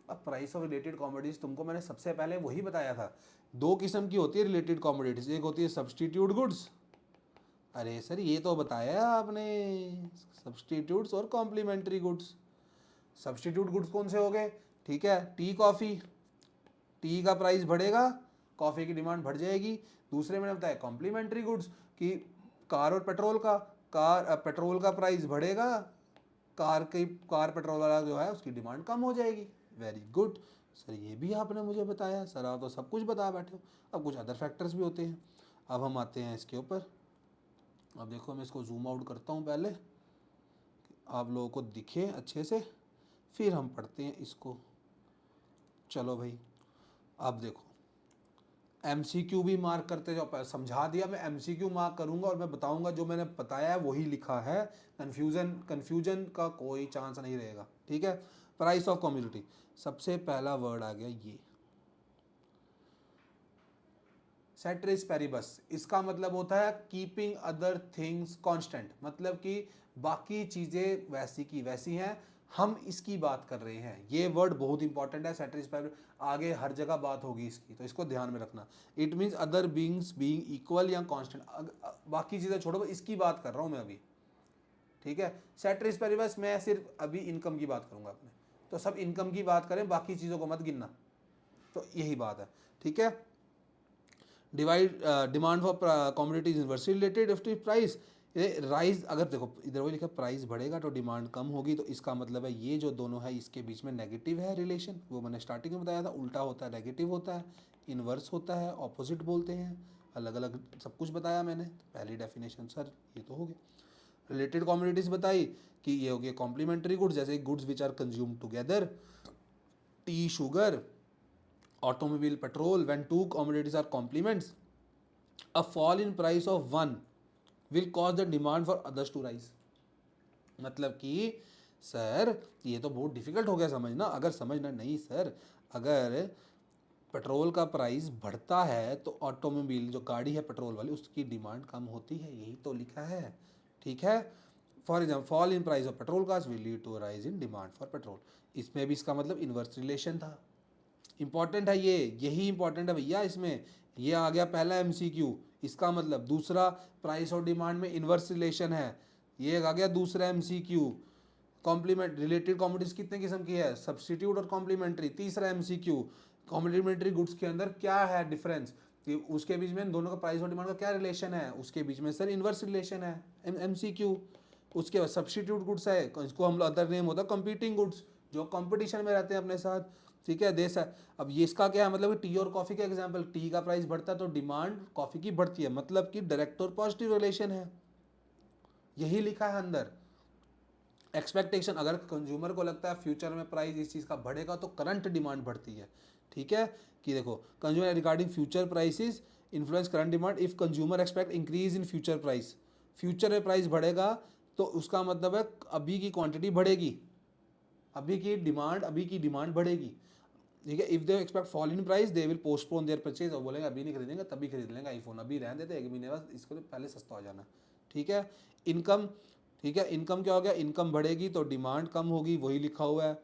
अब प्राइस ऑफ रिलेटेड कॉमोडिटीज तुमको मैंने सबसे पहले वही बताया था, 2 किस्म की होती है रिलेटेड कॉमोडिटीज, एक होती है सब्सटीट्यूट गुड्स, अरे सर ये तो बताया आपने, सब्सटीट्यूट्स और कॉम्प्लीमेंट्री गुड्स। सब्सटीट्यूट गुड्स कौन से हो गए? ठीक है, टी कॉफ़ी, टी का प्राइस बढ़ेगा, कॉफ़ी की डिमांड बढ़ जाएगी। दूसरे मैंने बताया कॉम्प्लीमेंट्री गुड्स कि कार और पेट्रोल का, पेट्रोल का प्राइस बढ़ेगा, कार पेट्रोल वाला जो है उसकी डिमांड कम हो जाएगी। वेरी गुड सर, ये भी आपने मुझे बताया। सर आप तो सब कुछ बता बैठे हो। अब कुछ अदर फैक्टर्स भी होते हैं। अब हम आते हैं इसके ऊपर। अब देखो मैं इसको जूम आउट करता हूँ पहले, आप लोगों को दिखे अच्छे से, फिर हम पढ़ते हैं इसको। चलो भाई, अब देखो MCQ भी मार्क करते जाओ। समझा दिया, मैं MCQ मार्क करूंगा और मैं बताऊंगा जो मैंने बताया है वही लिखा है। कन्फ्यूजन का कोई चांस नहीं रहेगा। ठीक है, प्राइस ऑफ कम्युनिटी, सबसे पहला वर्ड आ गया ये सेट्रिस पेरिबस। इसका मतलब होता है कीपिंग अदर थिंग्स कांस्टेंट, मतलब कि बाकी चीज़ें वैसी की वैसी हैं, हम इसकी बात कर रहे हैं। ये वर्ड बहुत इंपॉर्टेंट है, सेट्रिस पेरिबस, आगे हर जगह बात होगी इसकी, तो इसको ध्यान में रखना। It means other beings being equal या कांस्टेंट, बाकी चीज़ें छोड़ो, इसकी बात कर रहा हूँ मैं अभी। ठीक है, सेट्रिस पेरिबस मैं सिर्फ अभी इनकम की बात करूँगा अपने, तो सब इनकम की बात करें, बाकी चीज़ों को मत गिनना। तो यही बात है। ठीक है, divide demand for commodities inversely related if price rise, अगर देखो इधर वो लिखा प्राइस बढ़ेगा तो डिमांड कम होगी, तो इसका मतलब है ये जो दोनों है इसके बीच में नेगेटिव है रिलेशन। वो मैंने स्टार्टिंग में बताया था, उल्टा होता है नेगेटिव होता है, इन्वर्स होता है ऑपोजिट बोलते हैं, अलग अलग सब कुछ बताया मैंने। पहली डेफिनेशन सर ये तो हो गया। रिलेटेड कमोडिटीज बताई कि ये हो गया कॉम्प्लीमेंट्री गुड्स, जैसे goods which are consume together, tea sugar, automobile petrol. When two commodities are complements, a fall in price of one will cause the demand for others to rise. मतलब कि sir ये तो बहुत difficult हो गया समझना। अगर समझना नहीं सर, अगर पेट्रोल का प्राइस बढ़ता है तो ऑटोमोबाइल जो गाड़ी है पेट्रोल वाली उसकी डिमांड कम होती है, यही तो लिखा है। ठीक है, for example fall in price of petrol cost will lead to rise in demand for petrol. इसमें भी इसका मतलब इन्वर्स रिलेशन था। इंपॉर्टेंट है ये, यही इंपॉर्टेंट है भैया इसमें। ये आ गया पहला MCQ, इसका मतलब दूसरा प्राइस और डिमांड में इन्वर्स रिलेशन है, ये आ गया दूसरा MCQ। कॉम्प्लीमेंट रिलेटेड कॉमोडिटीज कितने किस्म की है? सब्सटीट्यूट और कॉम्प्लीमेंट्री। तीसरा MCQ, कॉम्प्लीमेंट्री गुड्स के अंदर क्या है डिफरेंस, कि उसके बीच में दोनों का प्राइस और डिमांड का क्या रिलेशन है, उसके बीच में सर इन्वर्स रिलेशन है, MCQ। उसके बाद सब्सटीट्यूट गुड्स है, इसको हम अदर नेम होता है कंपीटिंग गुड्स, जो कंपटीशन में रहते हैं अपने साथ। ठीक है, देश है। अब ये इसका क्या है मतलब, टी और कॉफ़ी का एग्जांपल, टी का प्राइस बढ़ता है तो डिमांड कॉफ़ी की बढ़ती है, मतलब कि डायरेक्ट और पॉजिटिव रिलेशन है, यही लिखा है अंदर। एक्सपेक्टेशन, अगर कंज्यूमर को लगता है फ्यूचर में प्राइस इस चीज़ का बढ़ेगा तो करंट डिमांड बढ़ती है। ठीक है, कि देखो consumer regarding future prices influence current demand if consumer expect increase in future price. Future में प्राइस बढ़ेगा तो उसका मतलब है अभी की क्वांटिटी बढ़ेगी, अभी की डिमांड बढ़ेगी। ठीक है। If they expect fall in price they will postpone their purchase, और बोलेंगे अभी नहीं खरीदेंगे तभी खरीद लेंगे आईफोन, अभी रहने देते एक महीने बाद, इसको तो पहले सस्ता हो जाना। ठीक है। इनकम, ठीक है, इनकम क्या हो गया, इनकम बढ़ेगी तो डिमांड कम होगी, वही लिखा हुआ है,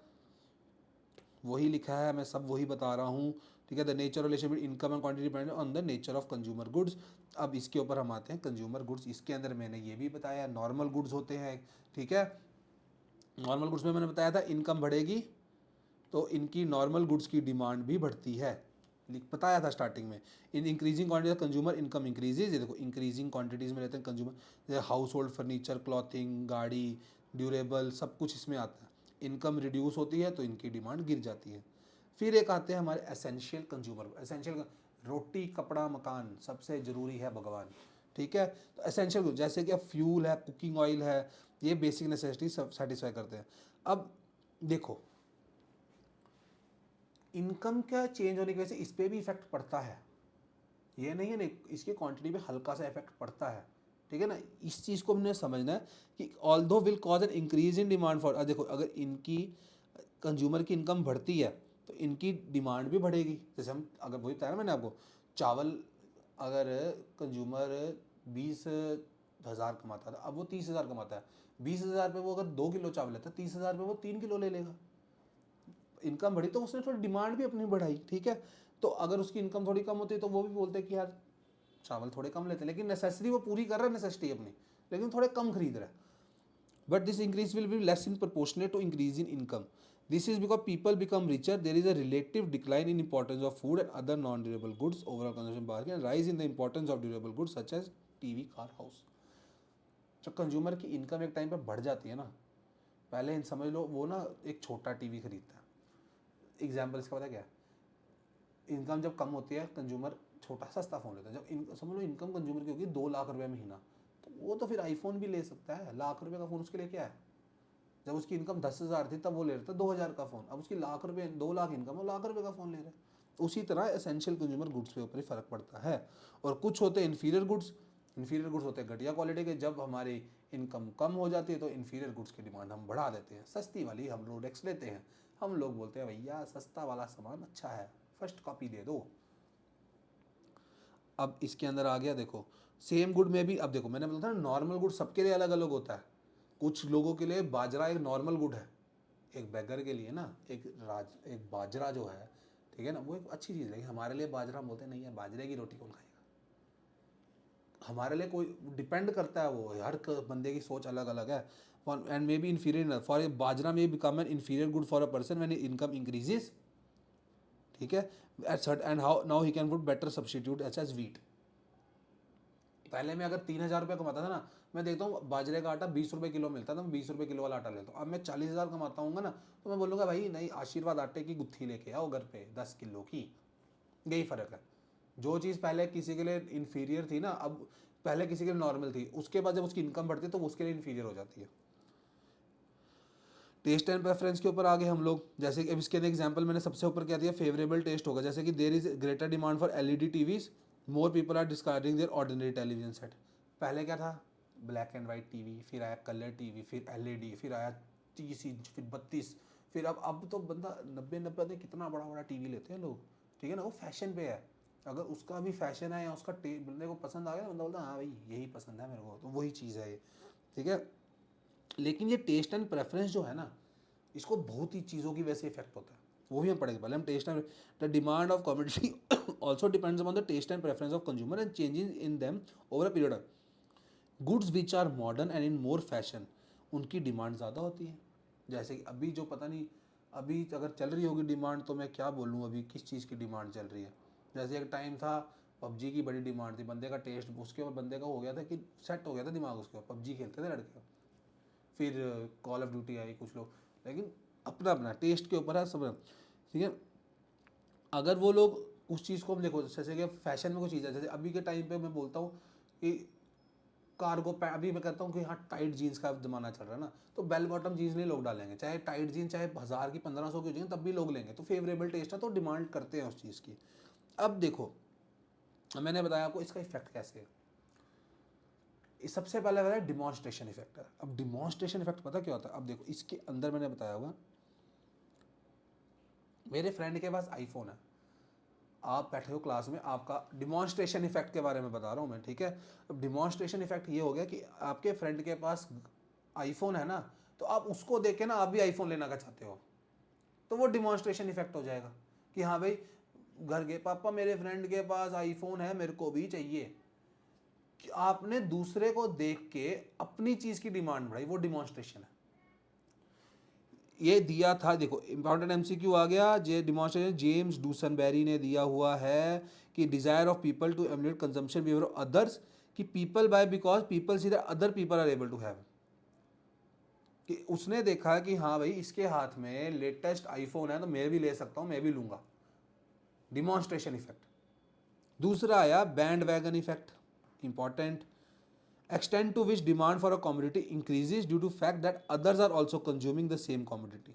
वही लिखा है, मैं सब वही बता रहा हूँ। ठीक है। The nature relation between income and quantity depend on the nature of consumer goods. अब इसके ऊपर हम आते हैं कंज्यूमर गुड्स। इसके अंदर मैंने ये भी बताया नॉर्मल गुड्स होते हैं। ठीक है। नॉर्मल गुड्स में मैंने बताया था इनकम बढ़ेगी तो इनकी नॉर्मल गुड्स की डिमांड भी बढ़ती है, बताया था स्टार्टिंग में। In increasing quantity consumer income increases, ये देखो इंक्रीजिंग क्वांटिटीज़ में रहते हैं कंज्यूमर, जैसे हाउस होल्ड फर्नीचर, क्लॉथिंग, गाड़ी, ड्यूरेबल, सब कुछ इसमें आता है। इनकम रिड्यूस होती है तो इनकी डिमांड गिर जाती है। फिर एक आते हैं हमारे एसेंशियल कंज्यूमर। एसेंशियल, रोटी कपड़ा मकान, सबसे ज़रूरी है भगवान। ठीक है। तो एसेंशियल जैसे कि फ्यूल है, कुकिंग ऑयल है, ये बेसिक नेसेसिटी सब सेटिस्फाई करते हैं। अब देखो इनकम का चेंज होने की वजह से इस पर भी इफेक्ट पड़ता है, ये नहीं है नहीं, इसकी क्वांटिटी पे हल्का सा इफेक्ट पड़ता है। ठीक है ना। इस चीज़ को हमने समझना है कि although will cause an increase in demand for, देखो अगर इनकी कंज्यूमर की इनकम बढ़ती है तो इनकी डिमांड भी बढ़ेगी। जैसे हम अगर वही बताया ना मैंने आपको, चावल अगर कंज्यूमर 20,000 कमाता था, अब वो 30,000 कमाता है, 20,000 पे वो अगर 2 किलो चावल लेता है, 30,000 पे वो 3 किलो ले लेगा। इनकम बढ़ी तो उसने थोड़ी डिमांड भी अपनी बढ़ाई। ठीक है। तो अगर उसकी इनकम थोड़ी कम होती है तो वो भी बोलते हैं कि यार चावल थोड़े कम लेते हैं, लेकिन नेसेसिटी वो पूरी कर रहा है नेसेसिटी अपनी, लेकिन थोड़े कम खरीद रहा है। But this increase will be less in proportionate to increase in income. This is because people become richer, there is a relative decline in importance of food and other non durable goods, overall consumption bargain, rise in the importance of durable goods such as TV, car, house. जब consumer की income एक time पर बढ़ जाती है ना, पहले समझ लो वो ना एक छोटा टीवी खरीदता है, एग्जाम्पल इसका पता क्या है, इनकम जब कम होती है कंज्यूमर छोटा सस्ता फ़ोन लेता है। जब समझ लो इनकम कंज्यूमर की होगी 2 लाख रुपये महीना, तो वो तो फिर आईफोन भी ले सकता है। लाख रुपये का फ़ोन उसके लिए क्या है। जब उसकी इनकम 10,000 थी तब वो ले रहा था 2,000 का फ़ोन, अब उसकी लाख रुपये 2 लाख इनकम, वो लाख रुपये का फ़ोन ले रहा है। उसी तरह एसेंशियल कंज्यूमर गुड्स के ऊपर ही फ़र्क पड़ता है। और कुछ होते हैं इन्फीरियर गुड्स। इन्फीरियर गुड्स होते हैं घटिया क्वालिटी के। जब हमारी इनकम कम हो जाती है तो इन्फीरियर गुड्स की डिमांड हम बढ़ा देते हैं, सस्ती वाली हम रोडेक्स लेते हैं। हम लोग बोलते हैं भैया सस्ता वाला सामान अच्छा है, फर्स्ट कॉपी दे दो। अब इसके अंदर आ गया देखो सेम गुड में भी, अब देखो मैंने बोला था नॉर्मल गुड सबके लिए अलग अलग होता है। कुछ लोगों के लिए बाजरा एक नॉर्मल गुड है, एक बैगर के लिए ना एक बाजरा जो है, ठीक है ना, वो एक अच्छी चीज़ है। लेकिन हमारे लिए बाजरा हम बोलते नहीं है, बाजरे की रोटी कौन खाएगा। हमारे लिए कोई डिपेंड करता है, वो हर बंदे की सोच अलग अलग है। And may be inferior for a बाजरा may become an inferior good for a person when income increases. ठीक है। And how now he can put better substitute such as wheat. पहले मैं अगर 3,000 रुपये कमाता था ना, मैं देखता हूँ बाजरे का आटा 20 रुपये किलो मिलता था, मैं 20 रुपये किलो वाला आटा लेता हूँ। अब मैं 40,000 कमाता हूँ ना, तो मैं बोलूँगा भाई नहीं, आशीर्वाद आटे की गुत्थी लेके आओ घर पे 10 किलो की। यही फ़र्क है। जो चीज़ पहले किसी के लिए इन्फीरियर थी ना, अब पहले किसी के लिए नॉर्मल थी, उसके बाद जब उसकी इनकम बढ़ती है तो उसके लिए इन्फीरियर हो जाती है। टेस्ट एंड प्रेफरेंस के ऊपर आगे हम लोग, जैसे कि अब इसके एग्जांपल मैंने सबसे ऊपर क्या दिया, फेवरेबल टेस्ट होगा। जैसे कि there is greater demand for LED TVs, more people are discarding their ordinary television set. पहले क्या था, ब्लैक एंड वाइट टीवी, फिर आया कलर टीवी, फिर एलईडी, फिर आया 30 इंच, फिर 32, फिर अब तो बंदा 90 में कितना बड़ा बड़ा टीवी लेते हैं लोग। ठीक है ना, वो फैशन पे है। अगर उसका भी फैशन है या उसका बंदे को पसंद आ गया, बंदा बोलता है हाँ भाई यही पसंद है मेरे को, तो वही चीज़ है ये। ठीक है। लेकिन ये टेस्ट एंड प्रेफरेंस जो है ना, इसको बहुत ही चीज़ों की वजह से इफेक्ट होता है, वो भी हम पढ़ेंगे। पहले हम test and the demand of commodity also depends upon the test and preference of consumer and changes in them over a period of goods which are modern and in more fashion, उनकी demand ज़्यादा होती है। जैसे कि अभी जो पता नहीं, अभी अगर चल रही होगी डिमांड तो मैं क्या बोलूँ अभी किस चीज़ की डिमांड चल रही है। जैसे एक टाइम था पबजी की बड़ी डिमांड थी, बंदे का टेस्ट उसके ऊपर बंदे का हो गया था कि सेट हो गया था दिमाग उसके ऊपर, पबजी खेलते थे लड़के। फिर कॉल ऑफ ड्यूटी आई कुछ लोग, लेकिन अपना अपना टेस्ट के ऊपर है सब। ठीक है। अगर वो लोग उस चीज़ को हम देखो, जैसे कि फैशन में कोई चीज़ है, जैसे अभी के टाइम पे मैं बोलता हूँ कि कार्गो पैंट, अभी मैं कहता हूँ कि हाँ टाइट जीन्स का ज़माना चल रहा है ना, तो बेल बॉटम जीन्स नहीं लोग डालेंगे, चाहे टाइट जीन्स चाहे 1,000 की 1,500 की हो जाएंगे तब भी लोग लेंगे, तो फेवरेबल टेस्ट है तो डिमांड करते हैं उस चीज़ की। अब देखो मैंने बताया आपको इसका इफेक्ट कैसे है। सबसे पहले वाला डिमॉन्स्ट्रेशन इफेक्ट है। अब डिमॉन्स्ट्रेशन इफेक्ट पता क्या होता है, अब देखो इसके अंदर मैंने बताया हुआ मेरे फ्रेंड के पास आईफोन है, आप बैठे हो क्लास में, आपका डिमॉन्स्ट्रेशन इफेक्ट के बारे में बता रहा हूँ मैं, ठीक है। अब डिमॉन्स्ट्रेशन इफेक्ट ये हो गया कि आपके फ्रेंड के पास आईफोन है ना, तो आप उसको देख के ना आप भी आईफोन लेना का चाहते हो, तो वो डिमॉन्स्ट्रेशन इफेक्ट हो जाएगा कि हाँ भाई घर के पापा मेरे फ्रेंड के पास आईफोन है, मेरे को भी चाहिए। कि आपने दूसरे को देख के अपनी चीज की डिमांड बढ़ाई, वो डिमॉन्स्ट्रेशन है। ये दिया था, देखो इंपॉर्टेंट एमसीक्यू आ गया, जे डिमॉन्स्ट्रेशन जेम्स डूसनबेरी ने दिया हुआ है कि desire of people to emulate consumption behaviour of others, कि people buy because people see that other people are able to have, कि उसने देखा कि हाँ भाई इसके हाथ में लेटेस्ट आईफोन है तो मैं भी ले सकता हूँ, मैं भी लूंगा, डिमॉन्स्ट्रेशन इफेक्ट। दूसरा आया band wagon effect, important, extent to which demand for a commodity increases due to fact that others are also consuming the same commodity।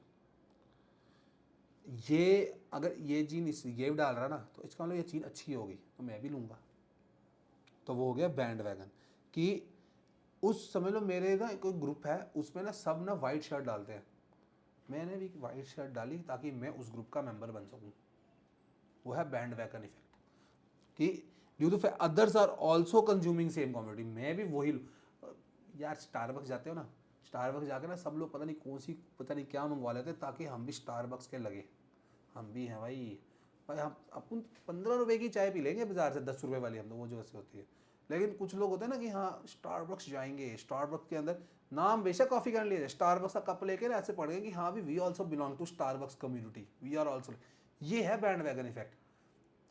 ये अगर ये जीन इस ये डाल रहा ना, तो इसका मतलब ये चीज़ अच्छी होगी तो मैं भी लूँगा, तो वो हो गया बैंड वैगन। कि उस समझ लो मेरे ना कोई ग्रुप है, उसमें ना सब ना वाइट शर्ट डालते हैं, मैंने भी वाइट शर्ट डाली ताकि मैं उस ग्रुप का मेंबर बन सकूँ, वो है बैंड वैगन इफेक्ट। कि due to others are also consuming same commodity, मैं भी वही यार स्टारबक्स जाते हो ना, स्टारबक्स जाके ना सब लोग पता नहीं कौन सी पता नहीं क्या मंगवा लेते हैं ताकि हम भी स्टारबक्स के लगे, हम भी हैं भाई। भाई हम अपन 15 रुपए की चाय पी लेंगे बाजार से, 10 रुपए वाली, हम तो वो जो ऐसे होती है। लेकिन कुछ लोग होते हैं ना कि हाँ स्टारबक्स जाएंगे, स्टारबक्स के अंदर नाम बेशक कॉफ़ी कर लिए, स्टारबक्स का कप लेके ऐसे पढ़ गए कि हाँ भी we also belong to Starbucks community, we are also. ये है बैंड वैगन इफेक्ट।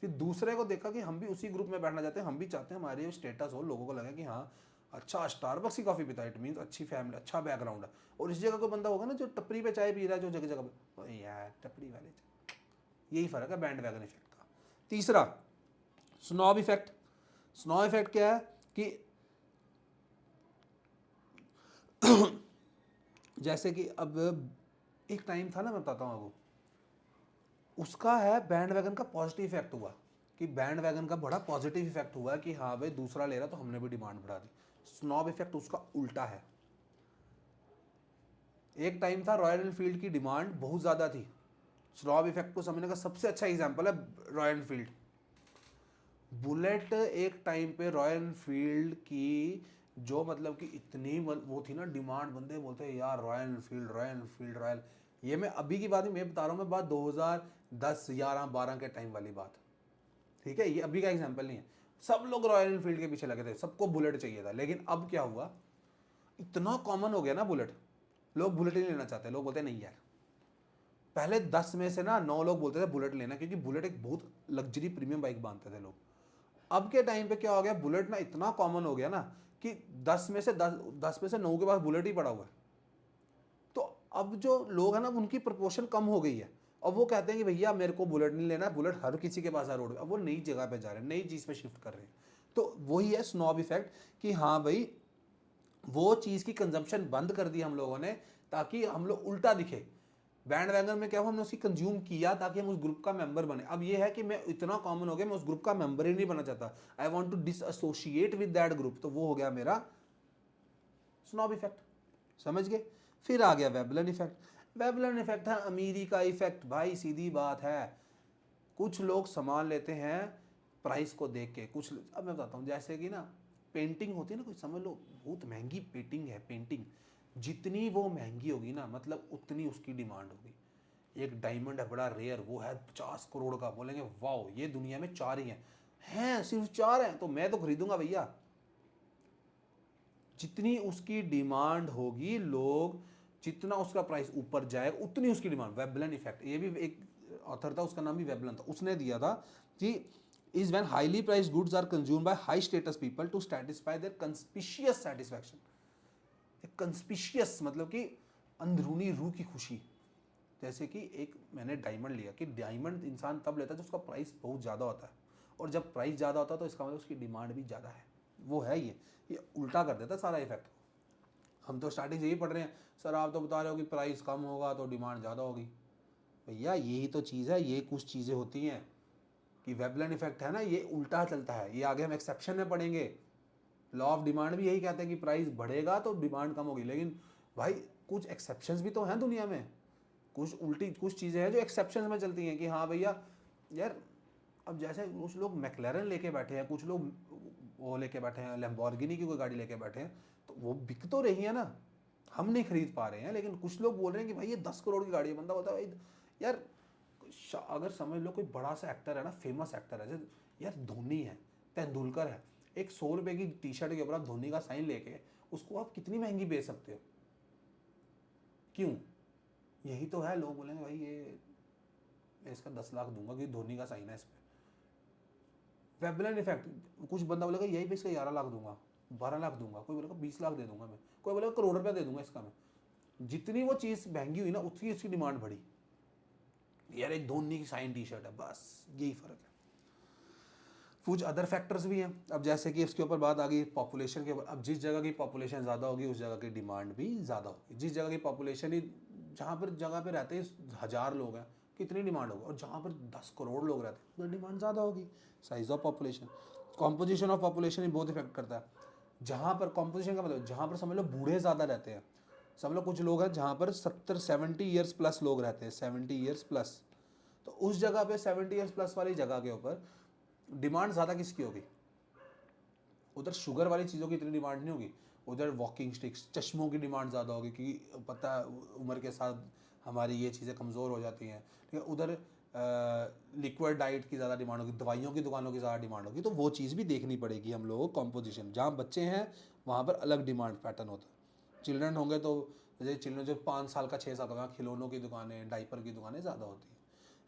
फिर दूसरे को देखा कि हम भी उसी ग्रुप में बैठना चाहते हैं, हम भी चाहते हैं हमारे स्टेटस हो, लोगों को लगे कि हाँ अच्छा स्टारबक्स की कॉफ़ी पीता है, इट मीन्स अच्छी फैमिली, अच्छा बैकग्राउंड है। और इस जगह कोई बंदा होगा ना जो टपरी पे चाय पी रहा है, जो जगह जगह पे, ओ यार टपरी वाले, यही फ़र्क है बैंड वैगन इफेक्ट का। तीसरा स्नॉब इफेक्ट। स्नॉब इफेक्ट क्या है कि जैसे कि अब एक टाइम था ना, मैं बताता हूँ आपको, उसका है बैंड वैगन का पॉजिटिव इफेक्ट हुआ, कि बैंड वैगन का बड़ा पॉजिटिव इफेक्ट हुआ कि हाँ भाई दूसरा ले रहा तो हमने भी डिमांड बढ़ा दी। स्नॉब इफेक्ट उसका उल्टा है। एक टाइम था रॉयल एनफील्ड की डिमांड बहुत ज़्यादा थी, स्नॉब इफेक्ट को समझने का सबसे अच्छा एग्जाम्पल है रॉयल एनफील्ड। बुलेट एक टाइम पे रॉयल एनफील्ड की जो मतलब कि इतनी वो थी ना डिमांड, बंदे बोलते हैं यार royal Enfield royal Enfield royal. ये मैं अभी की बात नहीं, मैं बता रहा हूँ, मैं बात 2010 11 12 के टाइम वाली बात, ठीक है, ये अभी का एग्जांपल नहीं है। सब लोग रॉयल एनफील्ड के पीछे लगे थे, सबको बुलेट चाहिए था। लेकिन अब क्या हुआ, इतना कॉमन हो गया ना बुलेट, लोग बुलेट ही लेना चाहते हैं। लोग बोलते हैं नहीं यार, पहले 10 में से ना 9 लोग बोलते थे बुलेट लेना, क्योंकि बुलेट एक बहुत लग्जरी प्रीमियम बाइक मानते थे लोग। अब के टाइम पे क्या हो गया, बुलेट ना इतना कॉमन हो गया ना कि 10 में से 9 के पास बुलेट ही पड़ा हुआ है। तो अब जो लोग हैं ना उनकी प्रपोर्शन कम हो गई है। अब वो कहते हैं कि भैया मेरे को बुलेट नहीं लेना, बुलेट हर किसी के पास है रोड पे। अब वो नई जगह पे जा रहे हैं, नई चीज़ पे शिफ्ट कर रहे हैं। तो वही है स्नॉब इफेक्ट, कि हाँ भाई वो चीज़ की कंजम्पशन बंद कर दी हम लोगों ने ताकि हम लोग उल्टा दिखे। बैंड वैगन में क्या हुआ, हमने उसकी कंज्यूम किया ताकि हम उस ग्रुप का मेंबर बने। अब ये है कि मैं इतना कॉमन हो गया, मैं उस ग्रुप का मेंबर ही नहीं बनना चाहता, I want to disassociate with that group, तो वो हो गया मेरा स्नॉब इफेक्ट। समझ गए। फिर आ गया वेबलन इफेक्ट। वेबलन इफेक्ट है अमीरी का इफेक्ट, भाई सीधी बात है। कुछ लोग सामान लेते हैं प्राइस को देख के, कुछ अब मैं बताता हूँ, जैसे कि ना पेंटिंग होती है ना, कुछ समझ लो बहुत महंगी पेंटिंग है, पेंटिंग जितनी वो महंगी होगी ना मतलब उतनी उसकी डिमांड होगी। एक डायमंड है बड़ा रेयर, वो है 50 करोड़ का, बोलेंगे वाओ ये दुनिया में 4 ही हैं सिर्फ 4 हैं तो मैं तो खरीदूंगा भैया। जितनी उसकी डिमांड होगी, लोग जितना उसका प्राइस ऊपर जाएगा उतनी उसकी डिमांड। वेबलन इफेक्ट, ये भी एक ऑथर था, उसका नाम भी वेबलन था, उसने दिया था कि is when highly priced goods are consumed by high status people to satisfy their conspicuous satisfaction. Conspicuous मतलब कि अंदरूनी रूह की खुशी। जैसे कि एक मैंने डायमंड लिया, कि डायमंड इंसान तब लेता है जब उसका प्राइस बहुत ज़्यादा होता है, और जब प्राइस ज़्यादा होता है तो इसका मतलब उसकी डिमांड भी ज़्यादा है। वो है ये उल्टा कर देता है सारा इफेक्ट। हम तो स्टार्टिंग से यही पढ़ रहे हैं, सर आप तो बता रहे हो कि प्राइस कम होगा तो डिमांड ज़्यादा होगी। भैया यही तो चीज़ है, ये कुछ चीज़ें होती हैं कि वेबलन इफेक्ट है ना, ये उल्टा चलता है। ये आगे हम एक्सेप्शन में पढ़ेंगे। लॉ ऑफ डिमांड भी यही कहते हैं कि प्राइस बढ़ेगा तो डिमांड कम होगी, लेकिन भाई कुछ एक्सेप्शंस भी तो हैं दुनिया में। कुछ चीज़ें हैं जो एक्सेप्शन में चलती हैं कि हाँ भैया यार, अब जैसे कुछ लोग मैकलैरन लेके बैठे हैं, कुछ लोग वो लेके बैठे हैं, लैम्बोर्गिनी की कोई गाड़ी लेके बैठे हैं, तो वो बिक तो रही है ना, हम नहीं खरीद पा रहे हैं, लेकिन कुछ लोग बोल रहे हैं कि भाई ये 10 करोड़ की गाड़ी है। बंदा बोलता है भाई यार, अगर समझ लो कोई बड़ा सा एक्टर है ना, फेमस एक्टर है, जैसे यार धोनी है, तेंदुलकर है, एक 100 रुपये की टी शर्ट के ऊपर आप धोनी का साइन लेके उसको आप कितनी महंगी बेच सकते हो? क्यों? यही तो है, लोग बोलेंगे भाई ये मैं इसका 10 लाख दूंगा क्योंकि धोनी का साइन है इस पर। वेबलन इफेक्ट, कुछ बंदा बोलेगा यही पे इसका 11 लाख दूंगा, 12 लाख दूंगा, कोई बोलेगा 20 लाख दे दूंगा मैं, कोई बोलेगा करोड़ रुपया दे दूंगा इसका मैं। जितनी वो चीज़ महंगी हुई ना, उतनी उसकी डिमांड बढ़ी। यार एक धोनी की साइन टी शर्ट है, बस यही फ़र्क है। कुछ अदर फैक्टर्स भी हैं। अब जैसे कि इसके ऊपर बात आ गई पॉपुलेशन के ऊपर। अब जिस जगह की पॉपुलेशन ज़्यादा होगी उस जगह की डिमांड भी ज़्यादा होगी। जिस जगह की पॉपुलेशन ही, जहाँ पर जगह पे रहते हैं 1000 लोग हैं, कितनी डिमांड होगी, और जहाँ पर 10 करोड़ लोग रहते हैं उधर डिमांड ज़्यादा होगी। Size of population, composition of population ही बहुत इफेक्ट करता है। जहाँ पर कॉम्पोजिशन का मतलब, जहाँ पर समझ लो बूढ़े ज़्यादा रहते हैं, समझ लो कुछ लोग हैं जहाँ पर 70 ईयर्स प्लस लोग रहते हैं, 70 ईयर्स प्लस, तो उस जगह पे 70 ईयर्स प्लस वाली जगह के ऊपर डिमांड ज़्यादा किसकी होगी? उधर शुगर वाली चीज़ों की इतनी डिमांड नहीं होगी, उधर वॉकिंग स्टिक्स, चश्मों की डिमांड ज़्यादा होगी, क्योंकि पता है उम्र के साथ हमारी ये चीज़ें कमज़ोर हो जाती हैं, ठीक है। उधर लिक्विड डाइट की ज़्यादा डिमांड होगी, दवाइयों की दुकानों की ज़्यादा डिमांड होगी, तो वो चीज़ भी देखनी पड़ेगी हम लोगों को। कॉम्पोजिशन, जहाँ बच्चे हैं वहाँ पर अलग डिमांड पैटर्न होता है। चिल्ड्रन होंगे तो जैसे चिल्ड्रन जो 5 साल का 6 साल का, वहाँ खिलौनों की दुकानें, डाइपर की दुकानें ज़्यादा होती हैं।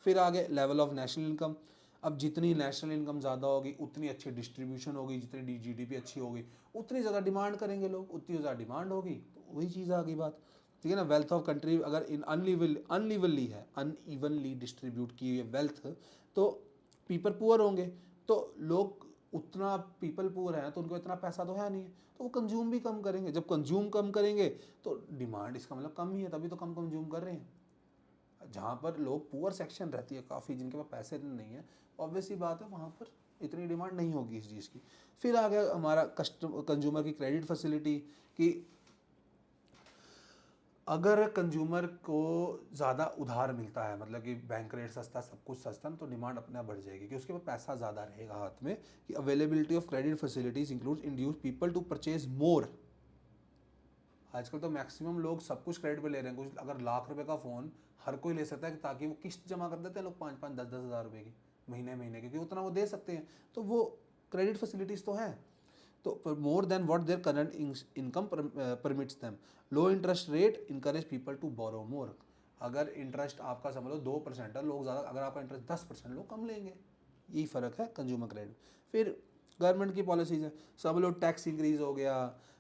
फिर आगे लेवल ऑफ नेशनल इनकम। अब जितनी नेशनल इनकम ज़्यादा होगी उतनी अच्छी डिस्ट्रीब्यूशन होगी, जितनी जीडीपी अच्छी होगी उतनी ज़्यादा डिमांड करेंगे लोग, उतनी ज़्यादा डिमांड होगी, तो वही चीज़ आ गई बात, ठीक है ना। वेल्थ ऑफ कंट्री अगर इन अनइवनली है, अनइवनली डिस्ट्रीब्यूट की हुई वेल्थ, तो पीपल पुअर होंगे, तो लोग उतना, पीपल पुअर हैं तो उनको इतना पैसा तो है नहीं है, तो वो कंज्यूम भी कम करेंगे। जब कंज्यूम कम करेंगे तो डिमांड, इसका मतलब कम ही है, तभी तो कम कंज्यूम कर रहे हैं। जहाँ पर लोग पुअर सेक्शन रहती है काफ़ी, जिनके पास पैसे नहीं है, ऑब्वियसली बात है वहाँ पर इतनी डिमांड नहीं होगी इस चीज़ की। फिर आ गया हमारा कंज्यूमर की क्रेडिट फैसिलिटी, कि अगर कंज्यूमर को ज़्यादा उधार मिलता है, मतलब कि बैंक रेट सस्ता, सब कुछ सस्ता, तो डिमांड अपने आप बढ़ जाएगी, कि उसके पास पैसा ज़्यादा रहेगा हाथ में। कि availability of credit facilities includes induce people to purchase more. आजकल तो मैक्सिमम लोग सब कुछ क्रेडिट पे ले रहे हैं। कुछ अगर ₹1,00,000 का फ़ोन हर कोई ले सकता है, ताकि वो किस्त जमा कर देते हैं लोग 5-5, 10-10 हज़ार रुपये की महीने महीने की, क्योंकि उतना वो दे सकते हैं, तो वो क्रेडिट फैसिलिटीज़ तो हैं। तो more than what their current income permits them. Low interest rate encourage people to borrow more. अगर इंटरेस्ट आपका समझ लो 2% है, लोग ज़्यादा, अगर आपका इंटरेस्ट 10%, लोग कम लेंगे। यही फ़र्क है कंज्यूमर क्रेडिट। फिर गवर्नमेंट की पॉलिसीज़ है, समझ लो टैक्स इंक्रीज़ हो गया,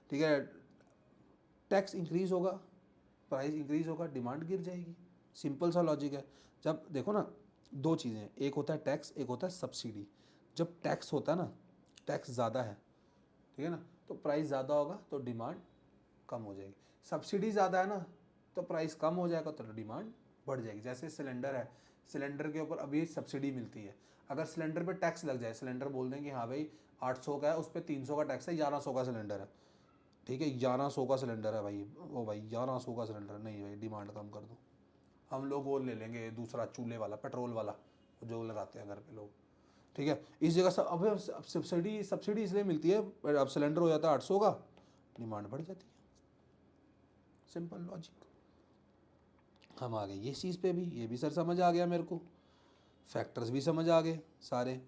ठीक है, टैक्स इंक्रीज़ होगा, प्राइस इंक्रीज़ होगा, डिमांड गिर जाएगी। सिंपल सा लॉजिक है। जब देखो ना, दो चीज़ें हैं, एक होता है टैक्स, एक होता है सब्सिडी। जब टैक्स होता है ना, टैक्स ज़्यादा है, ठीक है ना, तो प्राइस ज़्यादा होगा तो डिमांड कम हो जाएगी। सब्सिडी ज़्यादा है ना, तो प्राइस कम हो जाएगा तो डिमांड बढ़ जाएगी। जैसे सिलेंडर है, सिलेंडर के ऊपर अभी सब्सिडी मिलती है, अगर सिलेंडर पे टैक्स लग जाए, सिलेंडर बोल दें कि हाँ भाई 800 का है, उस पर 300 का टैक्स है, 1100 का सिलेंडर है, ठीक है, 1100 का सिलेंडर है भाई, ओ भाई 1100 का सिलेंडर, नहीं भाई डिमांड कम कर दो, हम लोग वो ले लेंगे दूसरा चूल्हे वाला, पेट्रोल वाला जो लगाते हैं घर पे लोग, ठीक है। इस जगह सब अब सब्सिडी सब्सिडी इसलिए मिलती है, अब सिलेंडर हो जाता है 800 का, डिमांड बढ़ जाती है। Simple logic. हम आ गए ये चीज़ पे भी, ये भी सर समझ आ गया मेरे को, फैक्टर्स भी समझ आ गए सारे।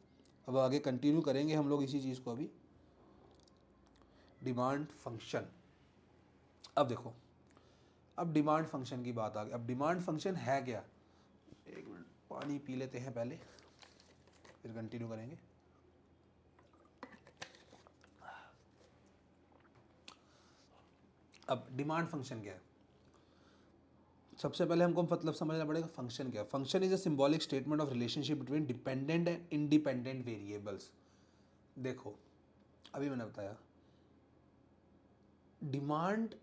अब आगे कंटिन्यू करेंगे हम लोग इसी चीज़ को अभी। Demand function. अब देखो, अब डिमांड फंक्शन की बात आ गई। अब डिमांड फंक्शन है क्या? एक मिनट पानी पी लेते हैं पहले, फिर कंटिन्यू करेंगे। अब डिमांड फंक्शन क्या है? सबसे पहले हमको मतलब समझना पड़ेगा फंक्शन क्या है। Function is a symbolic statement of relationship between dependent and independent variables. देखो अभी मैंने बताया डिमांड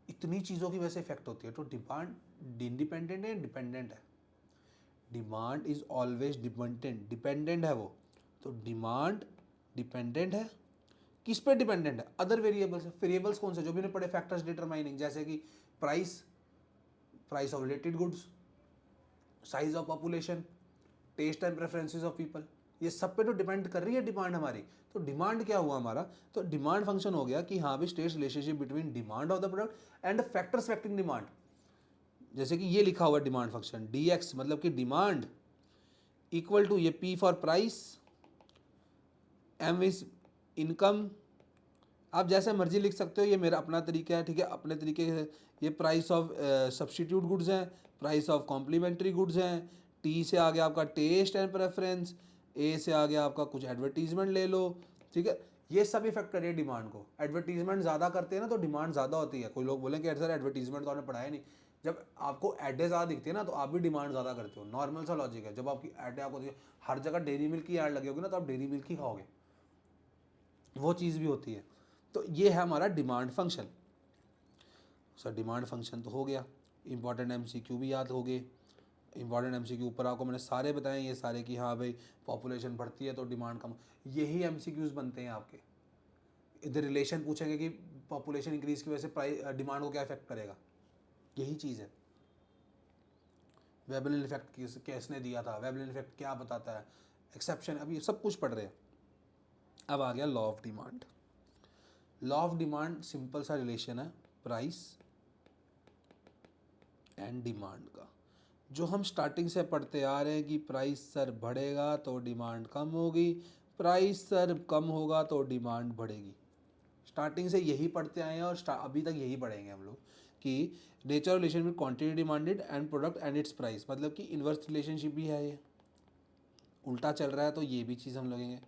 इतनी चीज़ों की वजह से इफेक्ट होती है, तो डिमांड इंडिपेंडेंट है, डिपेंडेंट है। Demand is always dependent, dependent है वो, तो डिमांड डिपेंडेंट है। किस पे डिपेंडेंट है? अदर वेरिएबल्स है। वेरिएबल्स कौन से? जो भी ने पढ़े, फैक्टर्स डिटरमाइनिंग, जैसे कि price, price of related goods, size of population, test and preferences of people, ये सब पे तो डिपेंड कर रही है डिमांड हमारी। तो डिमांड क्या हुआ हमारा, तो डिमांड फंक्शन हो गया कि हाँ भी state relationship between demand of the product and factors affecting demand. जैसे कि ये लिखा हुआ डिमांड फंक्शन डी एक्स, मतलब कि डिमांड इक्वल टू ये P for price, M is income. आप जैसे मर्जी लिख सकते हो, ये मेरा अपना तरीका है, ठीक है, अपने तरीके से। ये प्राइस ऑफ सब्सटीट्यूट गुड्स हैं, प्राइस ऑफ कॉम्प्लीमेंट्री गुड्स हैं, टी से आ गया आपका टेस्ट एंड प्रेफरेंस, ए से आ गया आपका कुछ एडवर्टीजमेंट ले लो, ठीक है। ये सब इफेक्ट करिए डिमांड को। एडवर्टीजमेंट ज़्यादा करते हैं ना तो डिमांड ज़्यादा होती है। कोई लोग बोलेंगे सर एडवर्टीजमेंट तो आपने पढ़ाया नहीं। जब आपको एडें ज़्यादा दिखती है ना तो आप भी डिमांड ज़्यादा करते हो, नॉर्मल सा लॉजिक है। जब आपकी एडें आपको हर जगह डेयरी मिल्क की ऐड लगी होगी ना तो आप डेयरी मिल्क ही खाओगे, वो चीज़ भी होती है। तो ये है हमारा demand function. Sir demand function तो हो गया, इंपॉर्टेंट एमसीक्यू भी याद हो गए। इंपॉर्टेंट एमसीक्यू ऊपर आपको मैंने सारे बताए ये सारे कि हाँ भाई पॉपुलेशन बढ़ती है तो डिमांड कम, यही एमसीक्यूज बनते हैं आपके। इधर रिलेशन पूछेंगे कि पॉपुलेशन इंक्रीज की वजह से प्राइस डिमांड को क्या इफेक्ट करेगा, यही चीज़ है। वेबलिन इफेक्ट किसने दिया था, वेबलिन इफेक्ट क्या बताता है, एक्सेप्शन, अभी सब कुछ पढ़ रहे हैं। अब आ गया law of demand. Law of demand simple सा रिलेशन है प्राइस एंड डिमांड का, जो हम स्टार्टिंग से पढ़ते आ रहे हैं कि प्राइस सर बढ़ेगा तो डिमांड कम होगी, प्राइस सर कम होगा तो डिमांड बढ़ेगी। स्टार्टिंग से यही पढ़ते आए हैं और अभी तक यही पढ़ेंगे हम लोग कि नेचर रिलेशन में quantity demanded and product and its price, मतलब कि इन्वर्स रिलेशनशिप भी है, ये उल्टा चल रहा है तो ये भी चीज़ हम लगेंगे।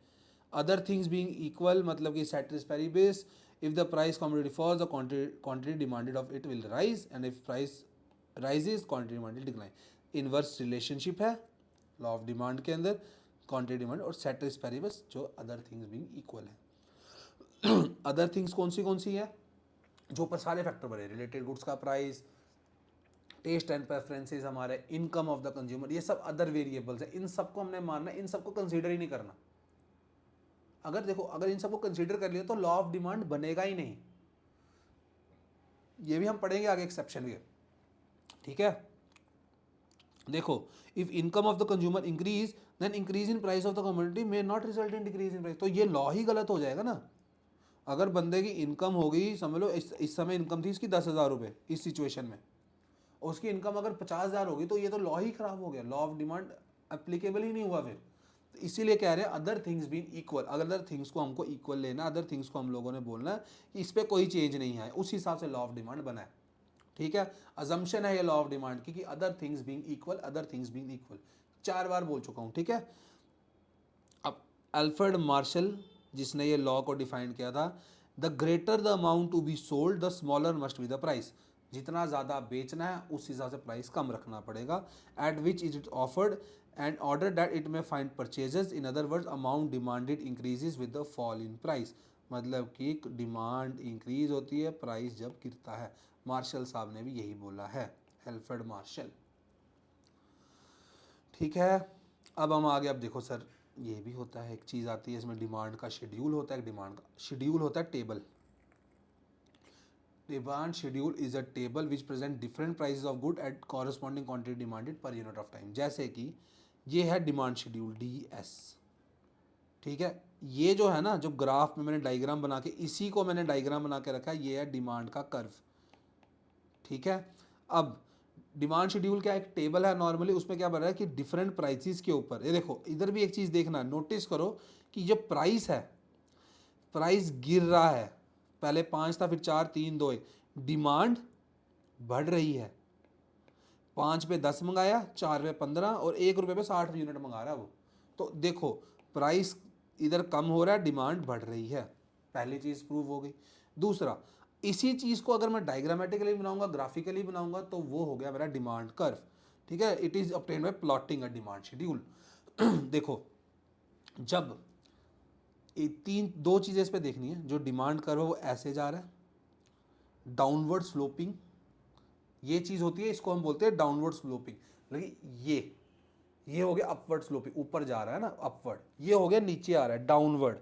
अदर थिंग्स बीइंग इक्वल, मतलब कि ceteris paribus, if the price commodity falls the quantity demanded of it will rise and if price rises quantity demanded decline. Inverse relationship है लॉ ऑफ डिमांड के अंदर, क्वांटिटी डिमांड और ceteris paribus जो other things being equal है। Other things कौन सी है, जो ऊपर सारे फैक्टर बने, रिलेटेड गुड्स का प्राइस, टेस्ट एंड प्रेफरेंसेस, हमारे इनकम ऑफ द कंज्यूमर, ये सब अदर वेरिएबल्स है। इन सबको हमने मानना है, इन सबको कंसीडर ही नहीं करना। अगर देखो अगर इन सबको कंसीडर कर लिया तो लॉ ऑफ डिमांड बनेगा ही नहीं। ये भी हम पढ़ेंगे आगे एक्सेप्शन के, ठीक है। देखो if income of the consumer increase then increase in price of the commodity may not result in decrease in price, तो ये लॉ ही गलत हो जाएगा ना। अगर बंदे की इनकम होगी, समझ लो इस समय इनकम थी इसकी 10,000 रुपये इस सिचुएशन में, और उसकी इनकम अगर 50,000 होगी तो ये तो लॉ ही खराब हो गया, लॉ ऑफ डिमांड एप्लीकेबल ही नहीं हुआ फिर। तो इसीलिए कह रहे हैं other things been equal, other things को हमको इक्वल लेना, अदर थिंग्स को हम लोगों ने बोलना है कि इस पर कोई चेंज नहीं है, उस हिसाब से लॉ ऑफ डिमांड बना है, ठीक है। अजम्पशन है ये लॉ ऑफ डिमांड की कि other things being equal, other things being equal, 4 बार बोल चुका हूँ, ठीक है। अब अल्फ्रेड मार्शल जिसने ये लॉ को डिफाइन किया था, the greater the amount to be sold the smaller must be the price, जितना ज़्यादा बेचना है उस हिसाब से प्राइस कम रखना पड़ेगा। At which is it offered and order that it may find purchases, in other words amount demanded increases with the fall in price, मतलब कि डिमांड इंक्रीज होती है प्राइस जब गिरता है। मार्शल साहब ने भी यही बोला है, अल्फ्रेड मार्शल, ठीक है। अब हम आगे, अब देखो सर ये भी होता है, एक चीज़ आती है इसमें, डिमांड का शेड्यूल होता है, डिमांड का शेड्यूल होता है table. Demand schedule is a table which present different prices of good at corresponding quantity demanded पर यूनिट ऑफ टाइम। जैसे कि ये है डिमांड शेड्यूल DS, ठीक है। ये जो है ना, जो ग्राफ में मैंने डायग्राम बना के, इसी को मैंने डायग्राम बना के रखा है, ये है डिमांड का कर्व, ठीक है। अब डिमांड शेड्यूल क्या, एक टेबल है नॉर्मली, उसमें क्या बन रहा है कि डिफरेंट प्राइसेस के ऊपर, ये देखो इधर भी एक चीज़ देखना, नोटिस करो कि जो प्राइस है, प्राइस गिर रहा है, पहले 5 था फिर 4 3 2 1, डिमांड बढ़ रही है, 5 पे 10 मंगाया, 4 पे 15 और 1 रुपये पे 60 यूनिट मंगा रहा है वो। तो देखो प्राइस इधर कम हो रहा है, डिमांड बढ़ रही है, पहली चीज़ प्रूव हो गई। दूसरा, इसी चीज़ को अगर मैं डायग्रामेटिकली बनाऊंगा, ग्राफिकली बनाऊंगा, तो वो हो गया मेरा डिमांड कर्व, ठीक है। It is obtained by plotting a demand schedule. देखो जब दो चीज़ें इस पर देखनी है, जो डिमांड कर्व है वो ऐसे जा रहा है, डाउनवर्ड स्लोपिंग, ये चीज़ होती है, इसको हम बोलते हैं डाउनवर्ड स्लोपिंग। लेकिन ये हो गया अपवर्ड स्लोपिंग, ऊपर जा रहा है ना अपवर्ड, ये हो गया नीचे आ रहा है डाउनवर्ड,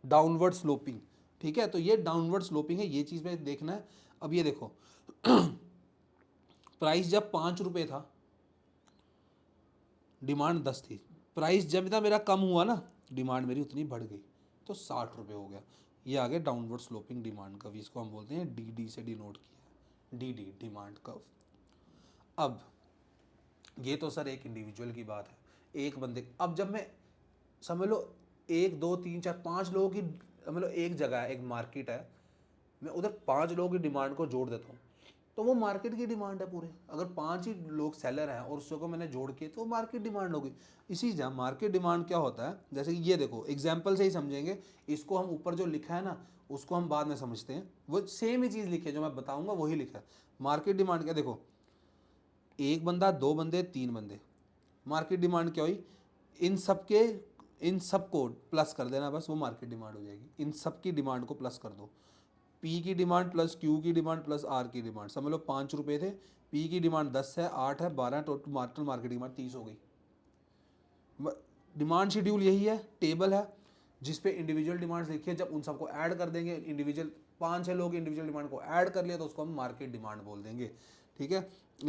डाउनवर्ड स्लोपिंग, ठीक है। तो ये डाउनवर्ड स्लोपिंग है, ये चीज़ में देखना है। अब ये देखो प्राइस जब 5 रुपये था डिमांड 10 थी, प्राइस जब इतना मेरा कम हुआ ना, डिमांड मेरी उतनी बढ़ गई, तो 60 रुपये हो गया। ये आ गया डाउनवर्ड स्लोपिंग डिमांड कर्व, इसको हम बोलते हैं DD से डिनोट किया है, DD डिमांड कर्व। अब ये तो सर एक इंडिविजुअल की बात है, एक बंदे, अब जब मैं समझ लो 1 2 3 4 5 लोगों की, समझ लो एक जगह है, एक मार्केट है, मैं उधर 5 लोगों की डिमांड को जोड़ देता हूँ, तो वो मार्केट की डिमांड है पूरे। अगर 5 ही लोग सेलर हैं और उसको मैंने जोड़ के, तो मार्केट डिमांड होगी। इसी जहाँ मार्केट डिमांड क्या होता है, जैसे कि ये देखो एग्जाम्पल से ही समझेंगे, इसको हम ऊपर जो लिखा है ना उसको हम बाद में समझते हैं, वो सेम ही चीज़ लिखी है, जो मैं बताऊंगा वही लिखा है। मार्केट डिमांड क्या, देखो एक बंदा, 2 बंदे, 3 बंदे, मार्केट डिमांड क्या हुई, इन सब के, इन सब को प्लस कर देना बस, वो मार्केट डिमांड हो जाएगी। इन सब की डिमांड को प्लस कर दो, पी की डिमांड प्लस क्यू की डिमांड प्लस आर की डिमांड, समझ लो 5 रुपये थे, पी की डिमांड 10 है, 8 है, 12, टोटल मार्केट डिमांड 30 हो गई। डिमांड शेड्यूल यही है, टेबल है जिस पे इंडिविजुअल डिमांड्स लिखी है, जब उन सबको ऐड कर देंगे, इंडिविजुअल 5-6 लोग इंडिविजुअल डिमांड को ऐड कर लिया तो उसको हम मार्केट डिमांड बोल देंगे। ठीक है,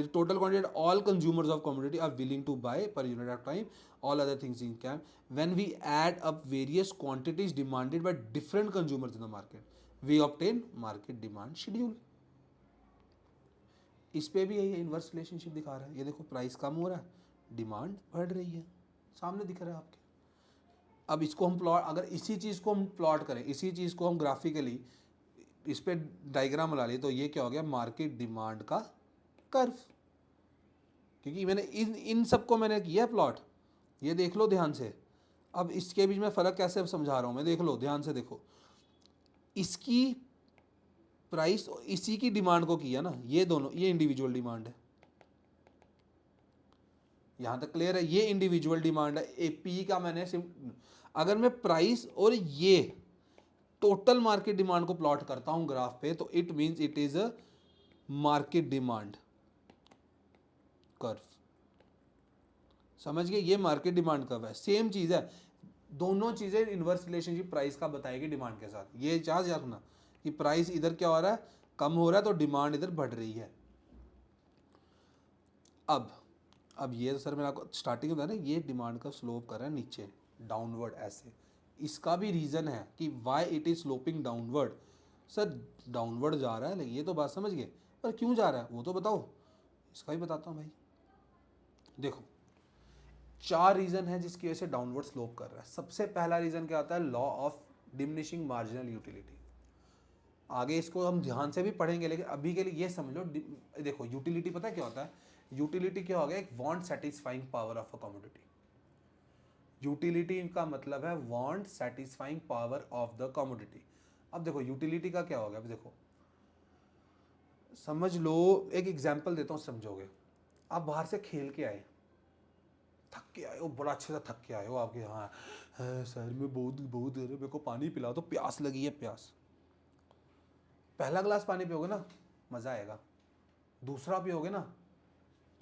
total quantity all consumers of commodity are willing to buy per unit of time, all other things in can when we add up various quantities demanded by different consumers in the market we obtain market demand schedule. इस पे भी यही inverse relationship दिखा रहा है, ये देखो price कम हो रहा है, डिमांड बढ़ रही है, सामने दिख रहा है आपके। अब इसको हम प्लॉट, अगर इसी चीज़ को हम प्लॉट करें, इसी चीज़ को हम ग्राफिकली इस पे डायग्राम बना लिए, तो ये क्या हो गया, मार्केट डिमांड का कर्व। क्योंकि मैंने इन सबको मैंने किया प्लॉट, ये देख लो ध्यान से। अब इसके बीच में फ़र्क कैसे समझा रहा हूँ मैं, देख लो ध्यान से देखो, इसकी प्राइस इसी की डिमांड को किया ना, ये दोनों, ये इंडिविजुअल डिमांड है, यहाँ तक क्लियर है, ये इंडिविजुअल डिमांड है। एपी का मैंने अगर मैं प्राइस और ये टोटल मार्केट डिमांड को प्लॉट करता हूं ग्राफ पे, तो it means it is a market demand curve. समझ गए, ये मार्केट डिमांड कर्व है, सेम चीज है, दोनों चीजें इनवर्स रिलेशनशिप प्राइस का बताएगी डिमांड के साथ। ये चार्ज रखना कि प्राइस इधर क्या हो रहा है, कम हो रहा है, तो डिमांड इधर बढ़ रही है। अब ये तो सर मेरा आपको स्टार्टिंग में था ना, ये डिमांड का स्लोप कर रहा है नीचे डाउनवर्ड ऐसे, इसका भी रीज़न है कि why it is sloping downward. Sir downward जा रहा है, ये तो बात समझ गए, पर क्यों जा रहा है वो तो बताओ, इसका भी बताता हूँ भाई। देखो 4 रीज़न है जिसकी वजह से डाउनवर्ड स्लोप कर रहा है। सबसे पहला रीज़न क्या आता है, law of diminishing marginal utility. आगे इसको हम ध्यान से भी पढ़ेंगे, लेकिन अभी के लिए ये समझ लो, देखो यूटिलिटी पता है क्या होता है, यूटिलिटी क्या हो गया, एक want satisfying power of a commodity. Utility का मतलब है want satisfying power of the commodity. अब देखो यूटिलिटी का क्या हो गया, अब देखो समझ लो, एक एग्जांपल देता हूँ समझोगे। आप बाहर से खेल के आए, थक के आए हो, बड़ा अच्छे से थक के आए हो, आपके यहाँ शहर में बहुत बहुत मेरे को पानी पिला दो, प्यास लगी है, प्यास। पहला गिलास पानी पियोगे ना मज़ा आएगा, दूसरा पियोगे ना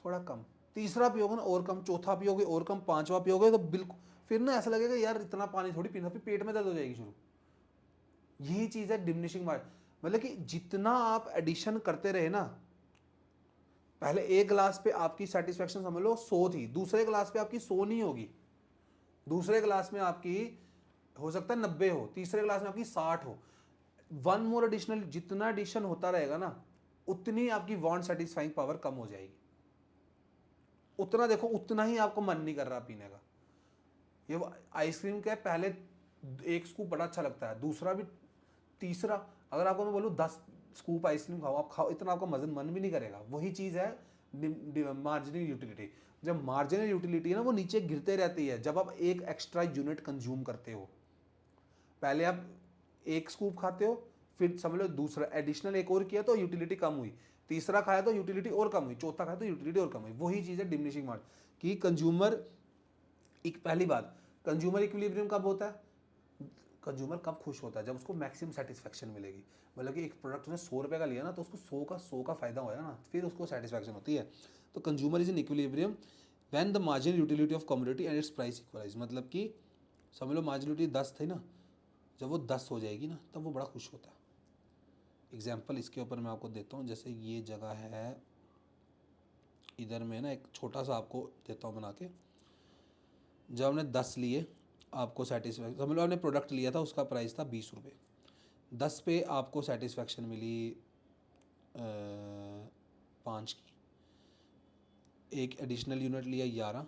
थोड़ा कम, तीसरा पियोगे ना और कम, चौथा पियोगे और कम, पांचवा पियोगे तो बिल्कुल, फिर ना ऐसा लगेगा यार इतना पानी थोड़ी पीना, फिर पेट में दर्द हो जाएगी शुरू। यही चीज़ है डिमिनिशिंग मार्जिन, मतलब कि जितना आप एडिशन करते रहे ना, पहले एक गिलास पे आपकी सेटिस्फेक्शन समझ लो 100 थी, दूसरे गिलास पे आपकी 100 नहीं होगी, दूसरे गिलास में आपकी हो सकता है 90 हो, तीसरे गिलास में आपकी 60 हो। वन मोर एडिशनल, जितना एडिशन होता रहेगा ना उतनी आपकी वांट सेटिस्फाइंग पावर कम हो जाएगी, उतना देखो उतना ही आपको मन नहीं कर रहा पीने का। ये आइसक्रीम का पहले एक स्कूप बड़ा अच्छा लगता है, दूसरा भी, तीसरा, अगर आपको मैं बोलूँ 10 स्कूप आइसक्रीम खाओ, आप खाओ, इतना आपका मन भी नहीं करेगा। वही चीज़ है मार्जिनल यूटिलिटी। जब मार्जिनल यूटिलिटी है ना वो नीचे गिरते रहती है जब आप एक एक्स्ट्रा यूनिट कंज्यूम करते हो। पहले आप एक स्कूप खाते हो, फिर समझ लो दूसरा एडिशनल एक और किया तो यूटिलिटी कम हुई, तीसरा खाया तो यूटिलिटी और कम हुई, चौथा खाया तो यूटिलिटी और कम हुई। वही चीज़ है डिमिनिशिंग मार्जिन कि कंज्यूमर, एक पहली बात, कंज्यूमर इक्विलिब्रियम कब होता है, कंज्यूमर कब खुश होता है, जब उसको मैक्सिमम सेटिस्फैक्शन मिलेगी। मतलब कि एक प्रोडक्ट उसने 100 रुपये का लिया ना, तो उसको 100 का फायदा होया ना, फिर उसको सेटिस्फैक्शन होती है। तो consumer is in equilibrium when the marginal utility of commodity and its price equalise. मतलब कि समझ लो मार्जिनल यूटिलिटी 10 थी ना, जब वो 10 हो जाएगी ना तब वो बड़ा खुश होता है। एग्जाम्पल इसके ऊपर मैं आपको देता हूँ, जैसे ये जगह है, इधर में ना एक छोटा सा आपको देता हूँ बना के, जब हमने 10 लिए आपको सेटिस्फैक्शन, समझ लो आपने प्रोडक्ट लिया था उसका प्राइस था 20 रुपये, 10 पे आपको सेटिस्फैक्शन मिली 5 की, एक एडिशनल यूनिट लिया 11,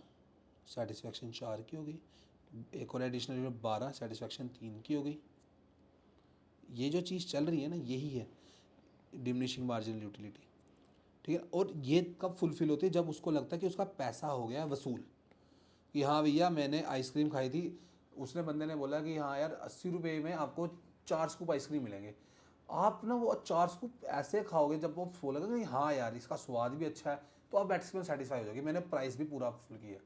सेटिस्फैक्शन 4 की हो गई, एक और एडिशनल यूनिट 12, सेटिस्फैक्शन 3 की हो गई। ये जो चीज़ चल रही है ना, यही है डिमिनिशिंग मार्जिनल यूटिलिटी, ठीक है। और ये कब फुलफिल होती है, जब उसको लगता है कि उसका पैसा हो गया वसूल, कि हाँ भैया मैंने आइसक्रीम खाई थी, उसने बंदे ने बोला कि हाँ यार 80 रुपये में आपको 4 स्कूप आइसक्रीम मिलेंगे, आप ना वो 4 स्कूप ऐसे खाओगे जब वो बोलेगा कि हाँ यार इसका स्वाद भी अच्छा है, तो आप मैक्सिमम सेटिस्फाई हो जाओगे, मैंने प्राइस भी पूरा फुल किया।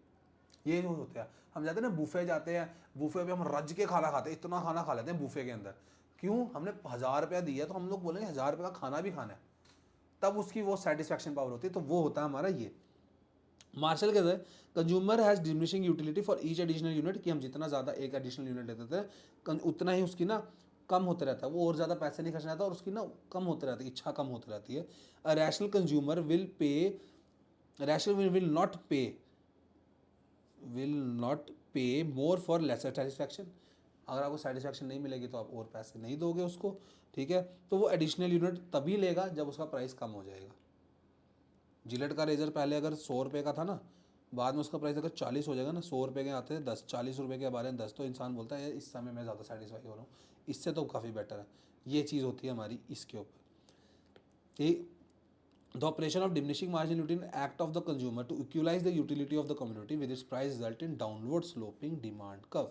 ये जो होता है, हम जाते हैं ना बूफे जाते हैं, बूफे पे हम रज के खाना खाते हैं, इतना खाना खा लेते हैं बूफे के अंदर, क्यों, हमने 1000 रुपया दिया तो हम लोग बोलेंगे 1000 रुपये का खाना भी खाना है, तब उसकी वो सेटिस्फैक्शन पावर होती है। तो वो होता है हमारा ये मार्शल कहता है consumer has diminishing utility for each additional unit, कि हम जितना ज़्यादा एक एडिशनल यूनिट लेते थे उतना ही उसकी ना कम होता रहता है, वो और ज़्यादा पैसे नहीं खर्चना रहता और उसकी ना कम होती रहती है, इच्छा कम होती रहती है। A rational consumer will not पे मोर फॉर लेसर सेटिस्फैक्शन, अगर आपको सेटिस्फैक्शन नहीं मिलेगी तो आप और पैसे नहीं दोगे उसको, ठीक है। तो वो एडिशनल यूनिट तभी लेगा जब उसका प्राइस कम हो जाएगा। जिलेट का रेजर पहले अगर 100 रुपये का था ना, बाद में उसका प्राइस अगर 40 हो जाएगा ना, 100 रुपये के आते थे 10, 40 रुपये के बारे में 10, तो इंसान बोलता है इस समय मैं ज़्यादा सेटिस्फाई हो रहा हूँ, इससे तो काफ़ी बेटर है। ये चीज़ होती है हमारी इसके ऊपर कि the operation of diminishing margin utility act of the consumer to equalise the utility of the community with its price result in downward sloping demand curve.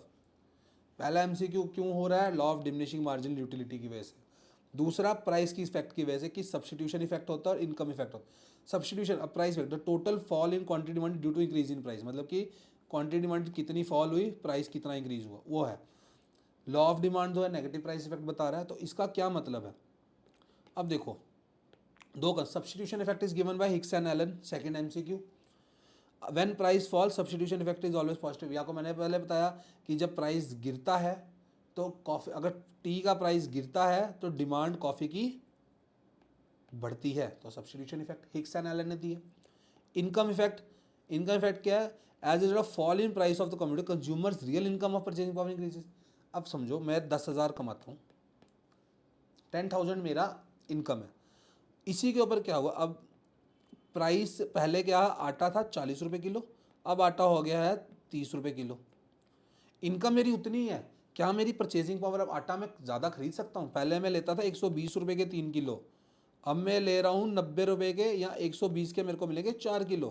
पहला एमसीक्यू क्यों हो रहा है, law of diminishing margin utility की वजह से। दूसरा price की इफेक्ट की वजह से, कि सब्सटीट्यूशन इफेक्ट होता है और इनकम इफेक्ट होता है। सब्सटीट्यूशन अब price effect, the total fall in quantity demand due to increase in price, मतलब कि क्वांटिटी डिमांड कितनी फॉल हुई, प्राइस कितना इंक्रीज हुआ, वो है। लॉ ऑफ डिमांड जो है नेगेटिव प्राइस इफेक्ट बता रहा है। तो इसका क्या मतलब है, अब देखो दो का substitution effect is given by Hicks and Allen, second MCQ. When price fall substitution effect is always positive, या को मैंने पहले बताया कि जब प्राइस गिरता है तो कॉफ़ी, अगर टी का प्राइस गिरता है तो डिमांड कॉफ़ी की बढ़ती है, तो substitution effect Hicks and Allen ने दी है। इनकम इफेक्ट क्या है, as a result of fall in price of the community consumers real income of purchasing power increases. अब समझो मैं 10,000 कमाता हूँ, 10,000 मेरा इनकम है, इसी के ऊपर क्या हुआ, अब प्राइस पहले क्या आटा था 40 रुपये किलो, अब आटा हो गया है 30 रुपये किलो, इनकम मेरी उतनी ही है, क्या मेरी परचेजिंग पावर, अब आटा मैं ज़्यादा खरीद सकता हूँ, पहले मैं लेता था 120 रुपये के 3 किलो, अब मैं ले रहा हूँ 90 रुपये के, या 120 के मेरे को मिलेंगे 4 किलो,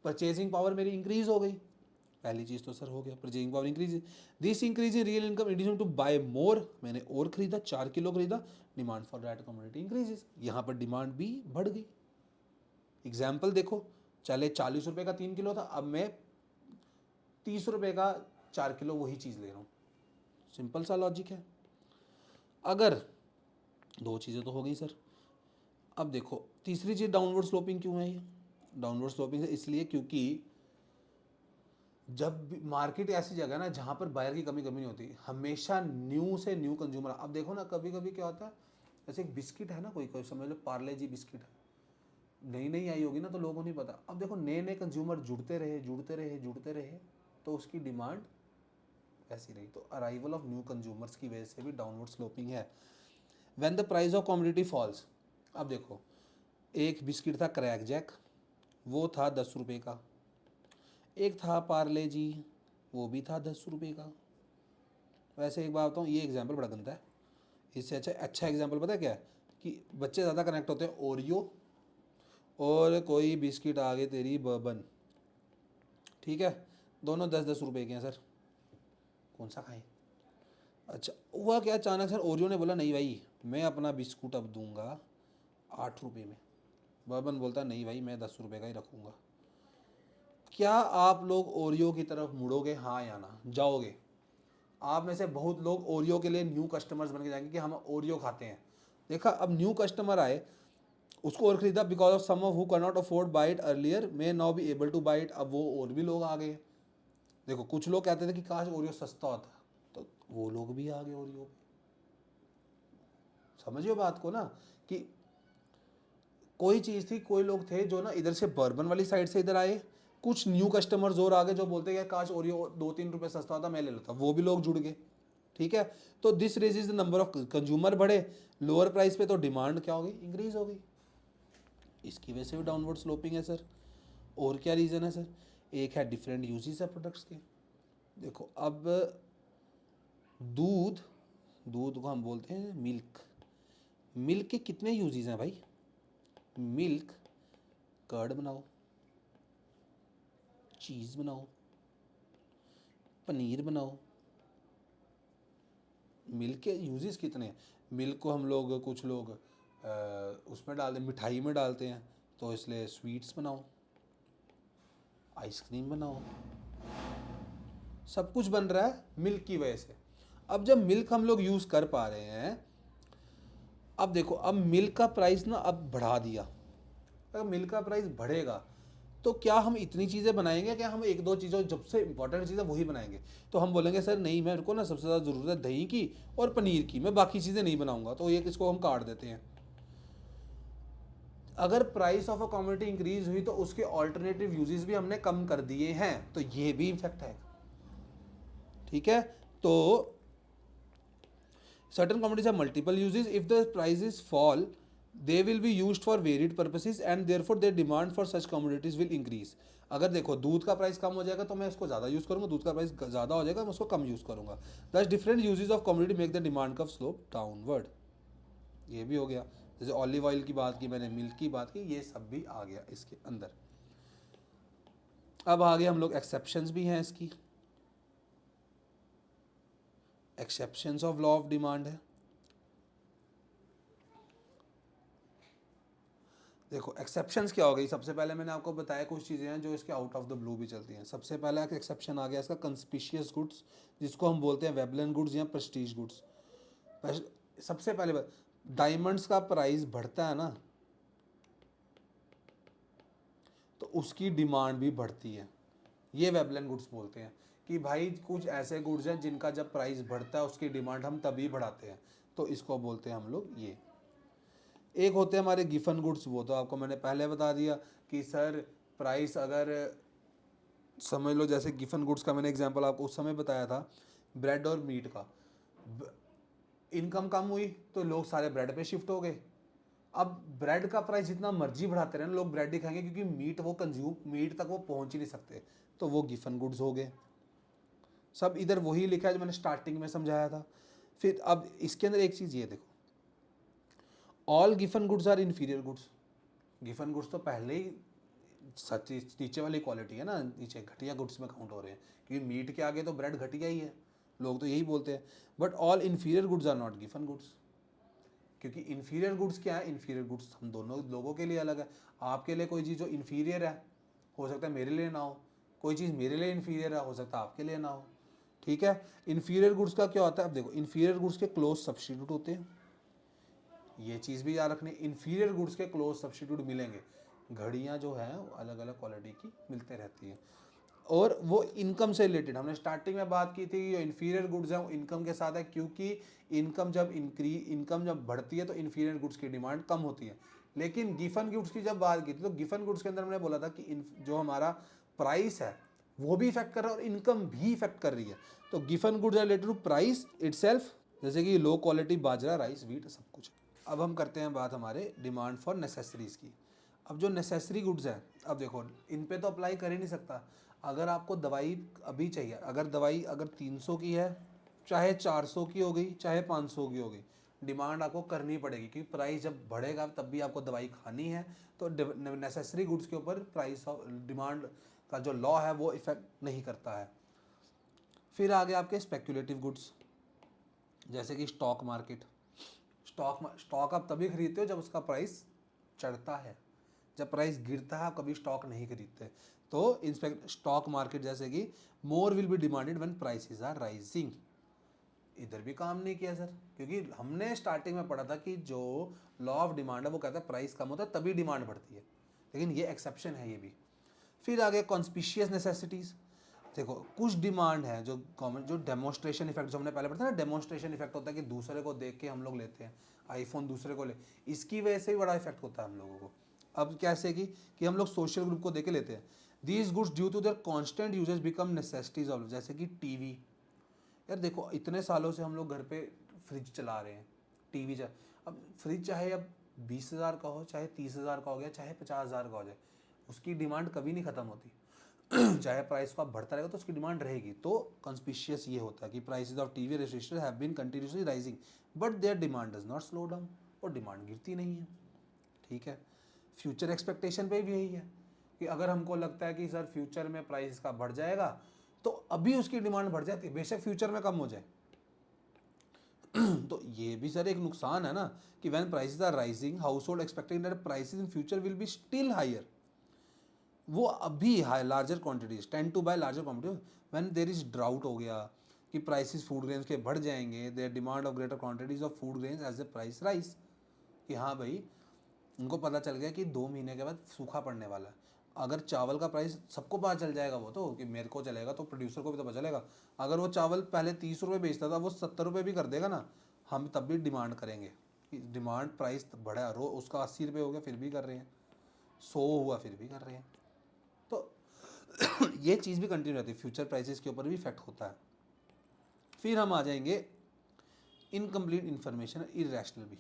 परचेजिंग पावर मेरी इंक्रीज हो गई। पहली चीज़ तो सर हो गया purchasing power increase, this increase in real income induction to buy more, मैंने और खरीदा 4 किलो खरीदा, demand for that community increases, यहाँ पर डिमांड भी बढ़ गई। एग्जाम्पल देखो, चले 40 रुपये का 3 किलो था, अब मैं 30 रुपये का 4 किलो वही चीज़ ले रहा हूँ, सिंपल सा लॉजिक है। अगर दो चीज़ें तो हो गई सर, अब देखो तीसरी चीज़ डाउनवर्ड स्लोपिंग क्यों है, ये डाउनवर्ड स्लोपिंग है इसलिए क्योंकि जब मार्केट ऐसी जगह है ना जहाँ पर बायर की कमी नहीं होती, हमेशा न्यू से न्यू कंज्यूमर, अब देखो ना कभी कभी क्या होता है, जैसे एक बिस्किट है ना, कोई कोई समझ लो पार्ले जी बिस्किट है, नई नई आई होगी ना तो लोगों को नहीं पता, अब देखो नए नए कंज्यूमर जुड़ते रहे तो उसकी डिमांड ऐसी रही, तो अराइवल ऑफ न्यू कंज्यूमर्स की वजह से भी डाउनवर्ड स्लोपिंग है। When the price of commodity falls, अब देखो एक बिस्किट था क्रैक जैक, वो था 10 रुपये का, एक था पार्ले जी, वो भी था 10 रुपये का। वैसे एक बात बताऊँ, ये एग्जाम्पल बड़ा गंदा है, इससे अच्छा एग्जाम्पल पता है क्या है, कि बच्चे ज़्यादा कनेक्ट होते हैं ओरियो और कोई बिस्किट आ गई तेरी बर्बन, ठीक है, दोनों 10-10 रुपये के हैं सर, कौन सा खाएं। अच्छा हुआ क्या, अचानक सर ओरियो ने बोला नहीं भाई मैं अपना बिस्कुट अब दूंगा 8 रुपये में, बर्बन बोलता नहीं भाई मैं 10 रुपये का ही रखूँगा। क्या आप लोग ओरियो की तरफ मुड़ोगे, हाँ या ना, जाओगे? आप में से बहुत लोग ओरियो के लिए न्यू कस्टमर्स बन के जाएंगे कि हम ओरियो खाते हैं। देखा, अब न्यू कस्टमर आए, उसको और खरीदा, because of some who can not afford buy it earlier may now be able to buy it, अब वो और भी लोग आ गए। देखो कुछ लोग कहते थे कि काश ओरियो सस्ता होता, तो वो लोग भी आ गए ओरियो पे। समझिए बात को ना, कि कोई चीज़ थी, कोई लोग थे जो ना इधर से बर्बन वाली साइड से इधर आए, कुछ न्यू कस्टमर्स और आ गए जो बोलते हैं यार काश और ये 2-3 रुपये सस्ता होता मैं ले लेता, वो भी लोग जुड़ गए। ठीक है, तो this raises the number of consumer बढ़े, लोअर प्राइस पे तो डिमांड क्या हो गई, इंक्रीज हो गई, इसकी वजह से भी डाउनवर्ड स्लोपिंग है सर। और क्या रीज़न है सर, एक है डिफरेंट यूजेस है प्रोडक्ट्स के। देखो अब दूध, दूध को हम बोलते हैं मिल्क, मिल्क के कितने यूजेस हैं भाई, मिल्क कर्ड बनाओ, चीज़ बनाओ, पनीर बनाओ, मिल्क के यूजेस कितने हैं। मिल्क को हम लोग, कुछ लोग उसमें डालते हैं, मिठाई में डालते हैं, तो इसलिए स्वीट्स बनाओ, आइसक्रीम बनाओ, सब कुछ बन रहा है मिल्क की वजह से। अब जब मिल्क हम लोग यूज़ कर पा रहे हैं, अब देखो अब मिल्क का प्राइस ना अब बढ़ा दिया, अगर मिल्क का प्राइस बढ़ेगा तो क्या हम इतनी चीज़ें बनाएंगे, क्या हम एक दो चीज़ों जब से इंपॉर्टेंट चीज़ें वही बनाएंगे। तो हम बोलेंगे सर नहीं, मेरे को ना सबसे ज़्यादा ज़रूरत है दही की और पनीर की, मैं बाकी चीज़ें नहीं बनाऊंगा, तो ये किसको हम काट देते हैं। अगर price of a commodity increase हुई तो उसके ऑल्टरनेटिव यूजेस भी हमने कम कर दिए हैं, तो ये भी इफेक्ट है। ठीक है, तो certain commodities have multiple uses. If the prices fall, they will be used for varied purposes and therefore their demand for such commodities will increase. अगर देखो दूध का प्राइस कम हो जाएगा तो मैं उसको ज़्यादा यूज़ करूँगा, दूध का प्राइस ज़्यादा हो जाएगा मैं उसको कम यूज़ करूँगा। दस different uses of commodity make the demand curve slope downward, ये भी हो गया। जैसे ऑलिव ऑयल की बात की मैंने, मिल्क की बात की, ये सब भी आ गया इसके अंदर। अब आगे हम लोग एक्सेप्शंस भी हैं इसकी, exceptions of law of demand है। देखो एक्सेप्शंस क्या हो गई, सबसे पहले मैंने आपको बताया कुछ चीज़ें हैं जो इसके आउट ऑफ द ब्लू भी चलती हैं। सबसे पहला एक एक्सेप्शन आ गया इसका कंस्पिशियस गुड्स, जिसको हम बोलते हैं वेबलन गुड्स या प्रेस्टीज गुड्स। सबसे पहले बात, डायमंड्स का प्राइस बढ़ता है ना तो उसकी डिमांड भी बढ़ती है, ये वेबलन गुड्स बोलते हैं कि भाई कुछ ऐसे गुड्स हैं जिनका जब प्राइस बढ़ता है उसकी डिमांड हम तभी बढ़ाते हैं, तो इसको बोलते हैं हम लोग ये। एक होते हैं हमारे गिफन गुड्स, वो तो आपको मैंने पहले बता दिया कि सर प्राइस अगर समझ लो, जैसे गिफन गुड्स का मैंने एग्जांपल आपको उस समय बताया था ब्रेड और मीट का, इनकम कम हुई तो लोग सारे ब्रेड पे शिफ्ट हो गए। अब ब्रेड का प्राइस जितना मर्जी बढ़ाते रहे लोग ब्रेड ही खाएंगे, क्योंकि मीट वो कंज्यूम, मीट तक वो पहुंच ही नहीं सकते, तो वो गिफन गुड्स हो गए। सब इधर वही लिखा है जो मैंने स्टार्टिंग में समझाया था। फिर अब इसके अंदर एक चीज़ ये देखो, all Giffen goods are inferior goods. Giffen goods तो पहले ही नीचे वाली क्वालिटी है ना, नीचे घटिया गुड्स में काउंट हो रहे हैं, क्योंकि मीट के आगे तो ब्रेड घटिया ही है, लोग तो यही बोलते हैं। But all inferior goods are not Giffen goods, क्योंकि इन्फीरियर गुड्स क्या है, इन्फीरियर गुड्स हम दोनों लोगों के लिए अलग है। आपके लिए कोई चीज़ जो इन्फीरियर है हो सकता है मेरे लिए ना हो, कोई चीज़ मेरे लिए इन्फीरियर है हो सकता है आपके लिए ना हो। ठीक है, इन्फीरियर गुड्स का क्या होता है, अब देखो इन्फीरियर गुड्स के क्लोज सब्स्टिट्यूट होते हैं, ये चीज़ भी याद रखनी, इन्फीरियर गुड्स के क्लोज सब्स्टिट्यूट मिलेंगे। घड़ियाँ जो हैं अलग अलग क्वालिटी की मिलते रहती हैं, और वो इनकम से रिलेटेड, हमने स्टार्टिंग में बात की थी, जो इन्फीरियर गुड्स हैं वो इनकम के साथ है, क्योंकि इनकम जब बढ़ती है तो इन्फीरियर गुड्स की डिमांड कम होती है। लेकिन गिफन गुड्स की जब बात की थी तो गिफन गुड्स के अंदर हमने बोला था कि जो हमारा प्राइस है वो भी इफेक्ट कर रहा है और इनकम भी इफेक्ट कर रही है। तो Giffen goods related to price itself, जैसे कि लो क्वालिटी बाजरा, राइस, व्हीट, सब कुछ। अब हम करते हैं बात हमारे डिमांड फॉर नेसेसरीज़ की। अब जो नेसेसरी गुड्स है, अब देखो इन पे तो अप्लाई कर ही नहीं सकता। अगर आपको दवाई अभी चाहिए, अगर दवाई अगर 300 की है, चाहे 400 की हो गई, चाहे 500 की हो गई, डिमांड आपको करनी पड़ेगी, क्योंकि प्राइस जब बढ़ेगा तब भी आपको दवाई खानी है। तो नेसेसरी गुड्स के ऊपर प्राइस ऑफ डिमांड का जो लॉ है वो इफेक्ट नहीं करता है। फिर आगे आपके स्पेक्यूलेटिव गुड्स, जैसे कि स्टॉक मार्केट। स्टॉक आप तभी खरीदते हो जब उसका प्राइस चढ़ता है, जब प्राइस गिरता है आप कभी स्टॉक नहीं खरीदते। तो स्टॉक मार्केट जैसे कि more will be demanded when prices are rising, इधर भी काम नहीं किया सर, क्योंकि हमने स्टार्टिंग में पढ़ा था कि जो लॉ ऑफ डिमांड है वो कहता है प्राइस कम होता है तभी डिमांड बढ़ती है, लेकिन ये एक्सेप्शन है ये भी। फिर आगे कॉन्स्पिशियस नेसेसिटीज़, देखो कुछ डिमांड है जो कॉमन, जो डेमोस्ट्रेशन इफेक्ट जो हमने पहले पढ़ा था ना, डेमोस्ट्रेशन इफेक्ट होता है कि दूसरे को देख के हम लोग लेते हैं, आईफोन दूसरे को ले, इसकी वजह से भी बड़ा इफेक्ट होता है हम लोगों को। अब कैसे कि हम लोग सोशल ग्रुप को देके लेते हैं। These goods due to their constant usage become necessities of, जैसे कि टीवी। यार देखो इतने सालों से हम लोग घर पे फ्रिज चला रहे हैं, टीवी चाहे, अब फ्रिज चाहे अब 20,000 का हो, चाहे 30,000 का हो गया, चाहे 50,000 का हो जाए, उसकी डिमांड कभी नहीं ख़त्म होती। चाहे प्राइस को आप बढ़ता रहेगा तो उसकी डिमांड रहेगी। तो कंस्पिशियस ये होता है कि prices of TV refrigerator have been continuously rising but their demand does not slow down, और डिमांड गिरती नहीं है। ठीक है, फ्यूचर एक्सपेक्टेशन पे भी यही है कि अगर हमको लगता है कि सर फ्यूचर में प्राइस का बढ़ जाएगा, तो अभी उसकी डिमांड बढ़ जाती है, बेशक फ्यूचर में कम हो जाए। तो ये भी सर एक नुकसान है ना कि when prices are rising household expecting that prices in future will be still higher, वो अभी high larger quantities tend to buy larger quantity. When there is drought हो गया कि प्राइसेस फूड ग्रेन्स के बढ़ जाएंगे, their demand of greater quantities of food grains as the price rise, कि हाँ भाई उनको पता चल गया कि 2 महीने के बाद सूखा पड़ने वाला है। अगर चावल का प्राइस सबको पता चल जाएगा, वो तो कि मेरे को चलेगा तो प्रोड्यूसर को भी तो पता चलेगा। अगर वो चावल पहले 30 रुपये बेचता था, वो 70 रुपये भी कर देगा ना, हम तब भी डिमांड करेंगे। डिमांड प्राइस बढ़ा, रो उसका 80 रुपये हो गया फिर भी कर रहे हैं, 100 हुआ फिर भी कर रहे हैं। तो ये चीज़ भी कंटिन्यू रहती है, फ्यूचर प्राइसेस के ऊपर भी इफेक्ट होता है। फिर हम आ जाएंगे इनकम्प्लीट इन्फॉर्मेशन, इरेशनल भी।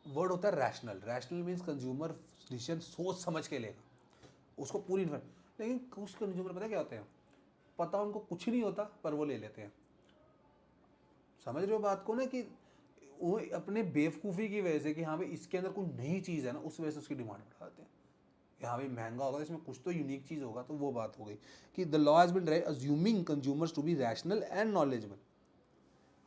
वर्ड होता है rational, rational means consumer decision सोच समझ के लेगा, उसको पूरी लेकिन कुछ कंज्यूमर पता क्या होते हैं, पता उनको कुछ नहीं होता पर वो ले लेते हैं। समझ रहे हो बात को ना, कि वो अपने बेवकूफ़ी की वजह से कि हाँ भाई इसके अंदर कोई नई चीज़ है ना, उस वजह से उसकी डिमांड बढ़ाते हैं। हाँ भाई महंगा होगा, इसमें कुछ तो यूनिक चीज़ होगा, तो वो बात हो गई कि the law has been assuming consumers to be rational and knowledgeable.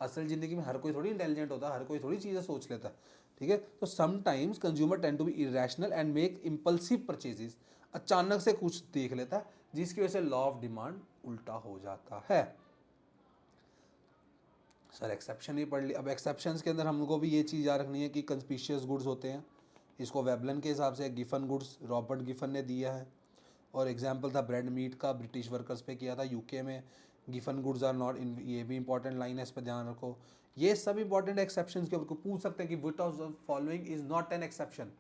असल ज़िंदगी में हर कोई थोड़ी इंटेलिजेंट होता है, हर कोई थोड़ी चीज़ें सोच लेता है। ठीक है, तो sometimes consumer tend to be irrational and make impulsive purchases, अचानक से कुछ देख लेता है जिसकी वजह से लॉ ऑफ डिमांड उल्टा हो जाता है। सर एक्सेप्शन ही पढ़ ली। अब एक्सेप्शंस के अंदर हमको भी ये चीज़ याद रखनी है कि कंस्पिशियस गुड्स होते हैं, इसको वेबलन के हिसाब से गिफन गुड्स रॉबर्ट गिफन ने दिया है, और एग्जाम्पल था ब्रेड मीट का, ब्रिटिश वर्कर्स पे किया था यूके में, Giffen goods are not in, ये भी इंपॉर्टेंट लाइन है, इस पर ध्यान रखो। ये सब इंपॉर्टेंट एक्सेप्शंस के ऊपर पूछ सकते हैं कि which of the following is not an exception,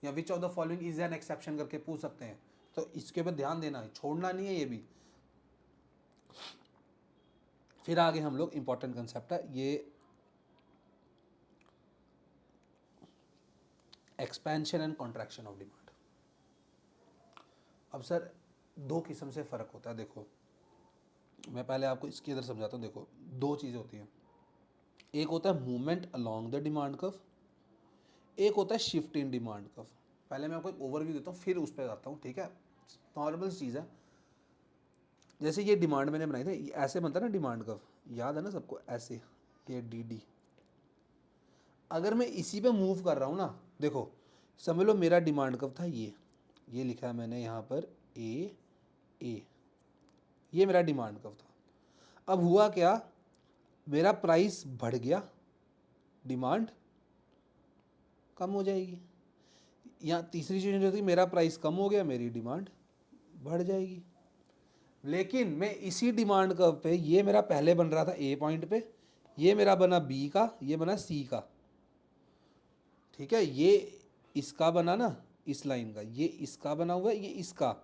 या which of the following is an exception करके पूछ सकते हैं। तो इसके ऊपर ध्यान देना है, छोड़ना नहीं है ये भी। फिर आगे हम लोग इंपॉर्टेंट कंसेप्ट है ये expansion and contraction of demand. अब सर दो किस्म से फ़र्क होता है, देखो मैं पहले आपको इसके इधर समझाता हूँ। देखो दो चीज़ें होती हैं, एक होता है movement along the demand curve, एक होता है शिफ्ट इन डिमांड कर्व। पहले मैं आपको एक ओवरव्यू देता हूँ फिर उस पर आता हूँ, ठीक है। नॉर्मल चीज़ है, जैसे ये डिमांड मैंने बनाई थी, ऐसे बनता है ना डिमांड कर्व, याद है ना सबको, ऐसे ये डी। अगर मैं इसी पे मूव कर रहा हूँ ना, देखो समझ लो मेरा डिमांड कर्व था ये लिखा है मैंने यहाँ पर ए, ये मेरा डिमांड कर्व था। अब हुआ क्या, मेरा प्राइस बढ़ गया, डिमांड कम हो जाएगी। या तीसरी चीज़ होती है, मेरा प्राइस कम हो गया, मेरी डिमांड बढ़ जाएगी। लेकिन मैं इसी डिमांड कर्व पे, ये मेरा पहले बन रहा था ए पॉइंट पे, ये मेरा बना बी का, ये बना सी का, ठीक है, ये इसका बना ना इस लाइन का, ये इसका बना हुआ है, ये इसका,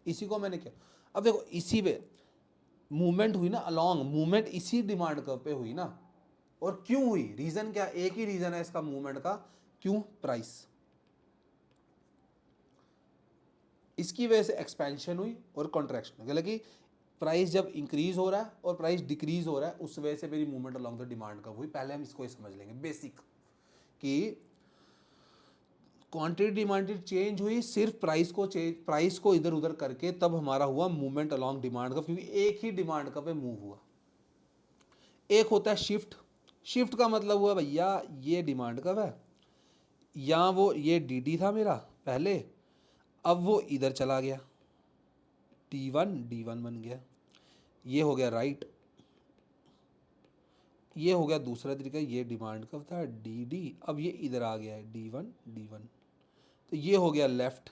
इसी को मैंने किया। अब देखो इसी पे मूवमेंट हुई ना अलोंग, मूवमेंट इसी डिमांड कर्व पे हुई ना, और क्यों हुई, रीजन क्या, एक ही रीजन है इसका मूवमेंट का, क्यों, प्राइस। इसकी वजह से एक्सपेंशन हुई और कॉन्ट्रैक्शन, मतलब कि प्राइस जब इंक्रीज हो रहा है और प्राइस डिक्रीज हो रहा है, उस वजह से मेरी movement along the demand curve हुई। पहले हम इसको ही समझ लेंगे बेसिक, कि क्वांटिटी डिमांड चेंज हुई सिर्फ प्राइस को इधर उधर करके, तब हमारा हुआ मूवमेंट अलोंग डिमांड कर्व, क्योंकि एक ही डिमांड कर्व पे मूव हुआ। एक होता है शिफ्ट, शिफ्ट का मतलब हुआ भैया ये डिमांड कर्व है, या वो ये डी था मेरा पहले, अब वो इधर चला गया, डी वन बन गया, ये हो गया राइट, ये हो गया दूसरा तरीका, ये डिमांड कर्व था डी, अब ये इधर आ गया है डी वन, तो ये हो गया लेफ्ट।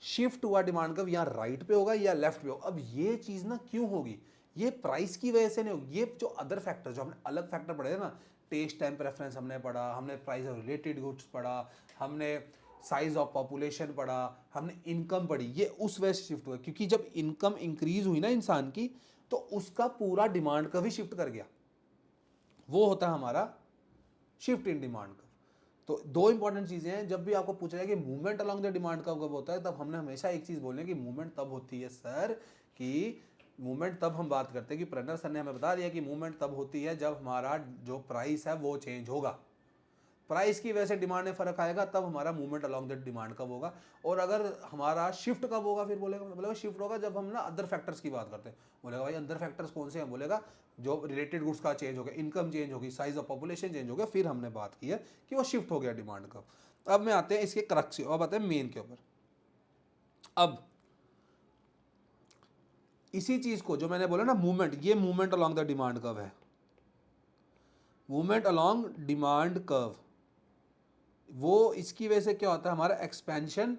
शिफ्ट हुआ डिमांड कर्व, या राइट पे होगा या लेफ्ट पे होगा। अब ये चीज़ ना क्यों होगी, ये प्राइस की वजह से नहीं होगी, ये जो अदर फैक्टर जो हमने अलग फैक्टर पढ़े ना, टेस्ट टाइम प्रेफरेंस हमने पढ़ा, हमने प्राइस ऑफ रिलेटेड गुड्स पढ़ा, हमने साइज ऑफ पॉपुलेशन पढ़ा, हमने इनकम पढ़ी। ये उस वजह से शिफ्ट हुआ क्योंकि जब इनकम इंक्रीज हुई ना इंसान की, तो उसका पूरा डिमांड का भी शिफ्ट कर गया। वो होता है हमारा शिफ्ट इन डिमांड कर्व। तो दो इंपॉर्टेंट चीजें हैं, जब भी आपको पूछा जाए कि movement along the demand curve कब होता है, तब हमने हमेशा एक चीज बोलनी है कि मूवमेंट तब होती है सर, कि मूवमेंट तब हम बात करते हैं कि प्रेरणा सर ने हमें बता दिया कि मूवमेंट तब होती है जब हमारा जो प्राइस है वो चेंज होगा, प्राइस की वजह से डिमांड में फर्क आएगा, तब हमारा मूवमेंट अलोंग द डिमांड कब होगा। और अगर हमारा शिफ्ट कब होगा, फिर बोलेगा शिफ्ट होगा जब हम ना अदर फैक्टर्स की बात करते हैं। बोलेगा भाई अदर फैक्टर्स कौन से हैं, बोलेगा जो रिलेटेड गुड्स का चेंज हो गया, इनकम चेंज होगी, साइज ऑफ पॉपुलेशन चेंज हो गया, फिर हमने बात की है कि वो शिफ्ट हो गया डिमांड कब। अब में आते हैं इसके क्रक्स, अब आते हैं मेन के ऊपर। अब इसी चीज को जो मैंने बोला ना मूवमेंट, ये movement along the demand curve है, मूवमेंट अलोंग डिमांड कर्व। वो इसकी वजह से क्या होता है, हमारा एक्सपेंशन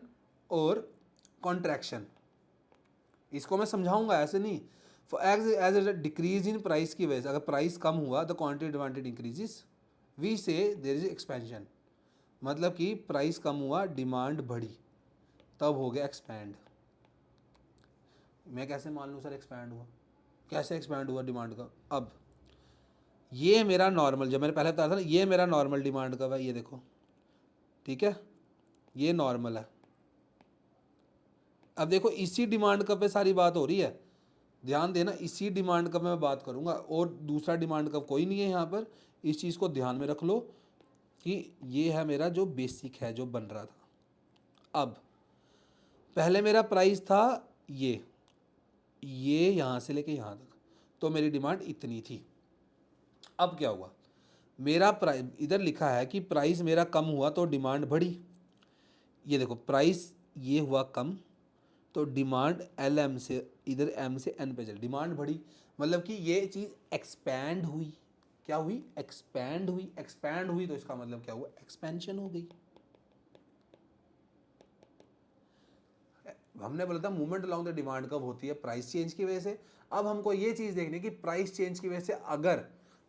और कॉन्ट्रैक्शन। इसको मैं समझाऊंगा, ऐसे नहीं। As a decrease in price की वजह से, अगर प्राइस कम हुआ the quantity demanded increases, we say there is expansion. मतलब कि प्राइस कम हुआ, डिमांड बढ़ी, तब हो गया एक्सपैंड। मैं कैसे मान लूँ सर एक्सपैंड हुआ, कैसे एक्सपैंड हुआ डिमांड का। अब ये मेरा नॉर्मल, जब मैंने पहले बताया था ना, ये मेरा नॉर्मल डिमांड का है, ये देखो, ठीक है, ये नॉर्मल है। अब देखो इसी डिमांड कब पे सारी बात हो रही है, ध्यान देना, इसी डिमांड कब मैं बात करूंगा, और दूसरा डिमांड कब कोई नहीं है यहाँ पर। इस चीज़ को ध्यान में रख लो कि ये है मेरा जो बेसिक है, जो बन रहा था। अब पहले मेरा प्राइस था ये यहाँ से लेके यहाँ तक, तो मेरी डिमांड इतनी थी। अब क्या हुआ, मेरा प्राइस इधर लिखा है कि प्राइस मेरा कम हुआ तो डिमांड बढ़ी। ये देखो प्राइस ये हुआ कम, तो डिमांड एल एम से इधर एम से एन पे चल, डिमांड बढ़ी, मतलब कि ये चीज़ एक्सपैंड हुई। क्या हुई, एक्सपैंड हुई। एक्सपैंड हुई तो इसका मतलब क्या हुआ, एक्सपेंशन हो गई। हमने बोला था मूवमेंट अलोंग द डिमांड कब होती है, प्राइस चेंज की वजह से। अब हमको ये चीज़ देखनी कि प्राइस चेंज की वजह से अगर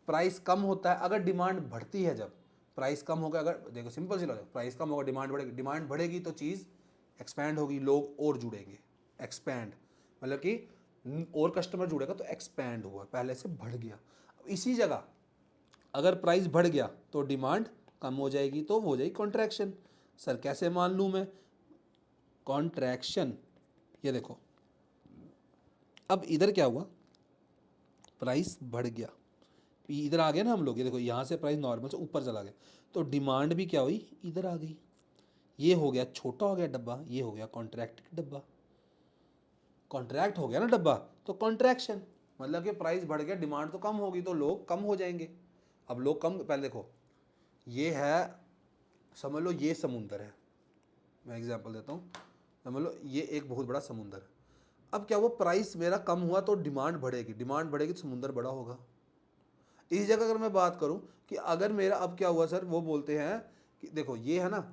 प्राइस कम होता है, अगर डिमांड बढ़ती है, जब प्राइस कम होगा, अगर देखो सिंपल सी लॉजिक, प्राइस कम होगा डिमांड बढ़ेगी, डिमांड बढ़ेगी तो चीज़ एक्सपैंड होगी, लोग और जुड़ेंगे। एक्सपैंड मतलब कि और कस्टमर जुड़ेगा, तो एक्सपैंड हुआ, पहले से बढ़ गया। इसी जगह अगर प्राइस बढ़ गया तो डिमांड कम हो जाएगी, तो हो जाएगी कॉन्ट्रैक्शन। सर कैसे मान लूँ मैं कॉन्ट्रैक्शन, ये देखो, अब इधर क्या हुआ, प्राइस बढ़ गया, इधर आ गया ना हम लोग, ये देखो यहाँ से प्राइस नॉर्मल से ऊपर चला गया, तो डिमांड भी क्या हुई, इधर आ गई। ये हो गया छोटा हो गया डब्बा, ये हो गया कॉन्ट्रैक्टेड डब्बा। कॉन्ट्रैक्ट हो गया ना डब्बा, तो कॉन्ट्रैक्शन, मतलब कि प्राइस बढ़ गया, डिमांड तो कम होगी, तो लोग कम हो जाएंगे। अब लोग कम, पहले देखो ये है, समझ लो ये समुंदर है, मैं एग्जांपल देता हूँ, समझ लो ये एक बहुत बड़ा समुंदर है। अब क्या वो प्राइस मेरा कम हुआ तो डिमांड बढ़ेगी, डिमांड बढ़ेगी तो समुंदर बड़ा होगा। इस जगह अगर मैं बात करूं कि अगर मेरा, अब क्या हुआ सर, वो बोलते हैं कि देखो ये है ना,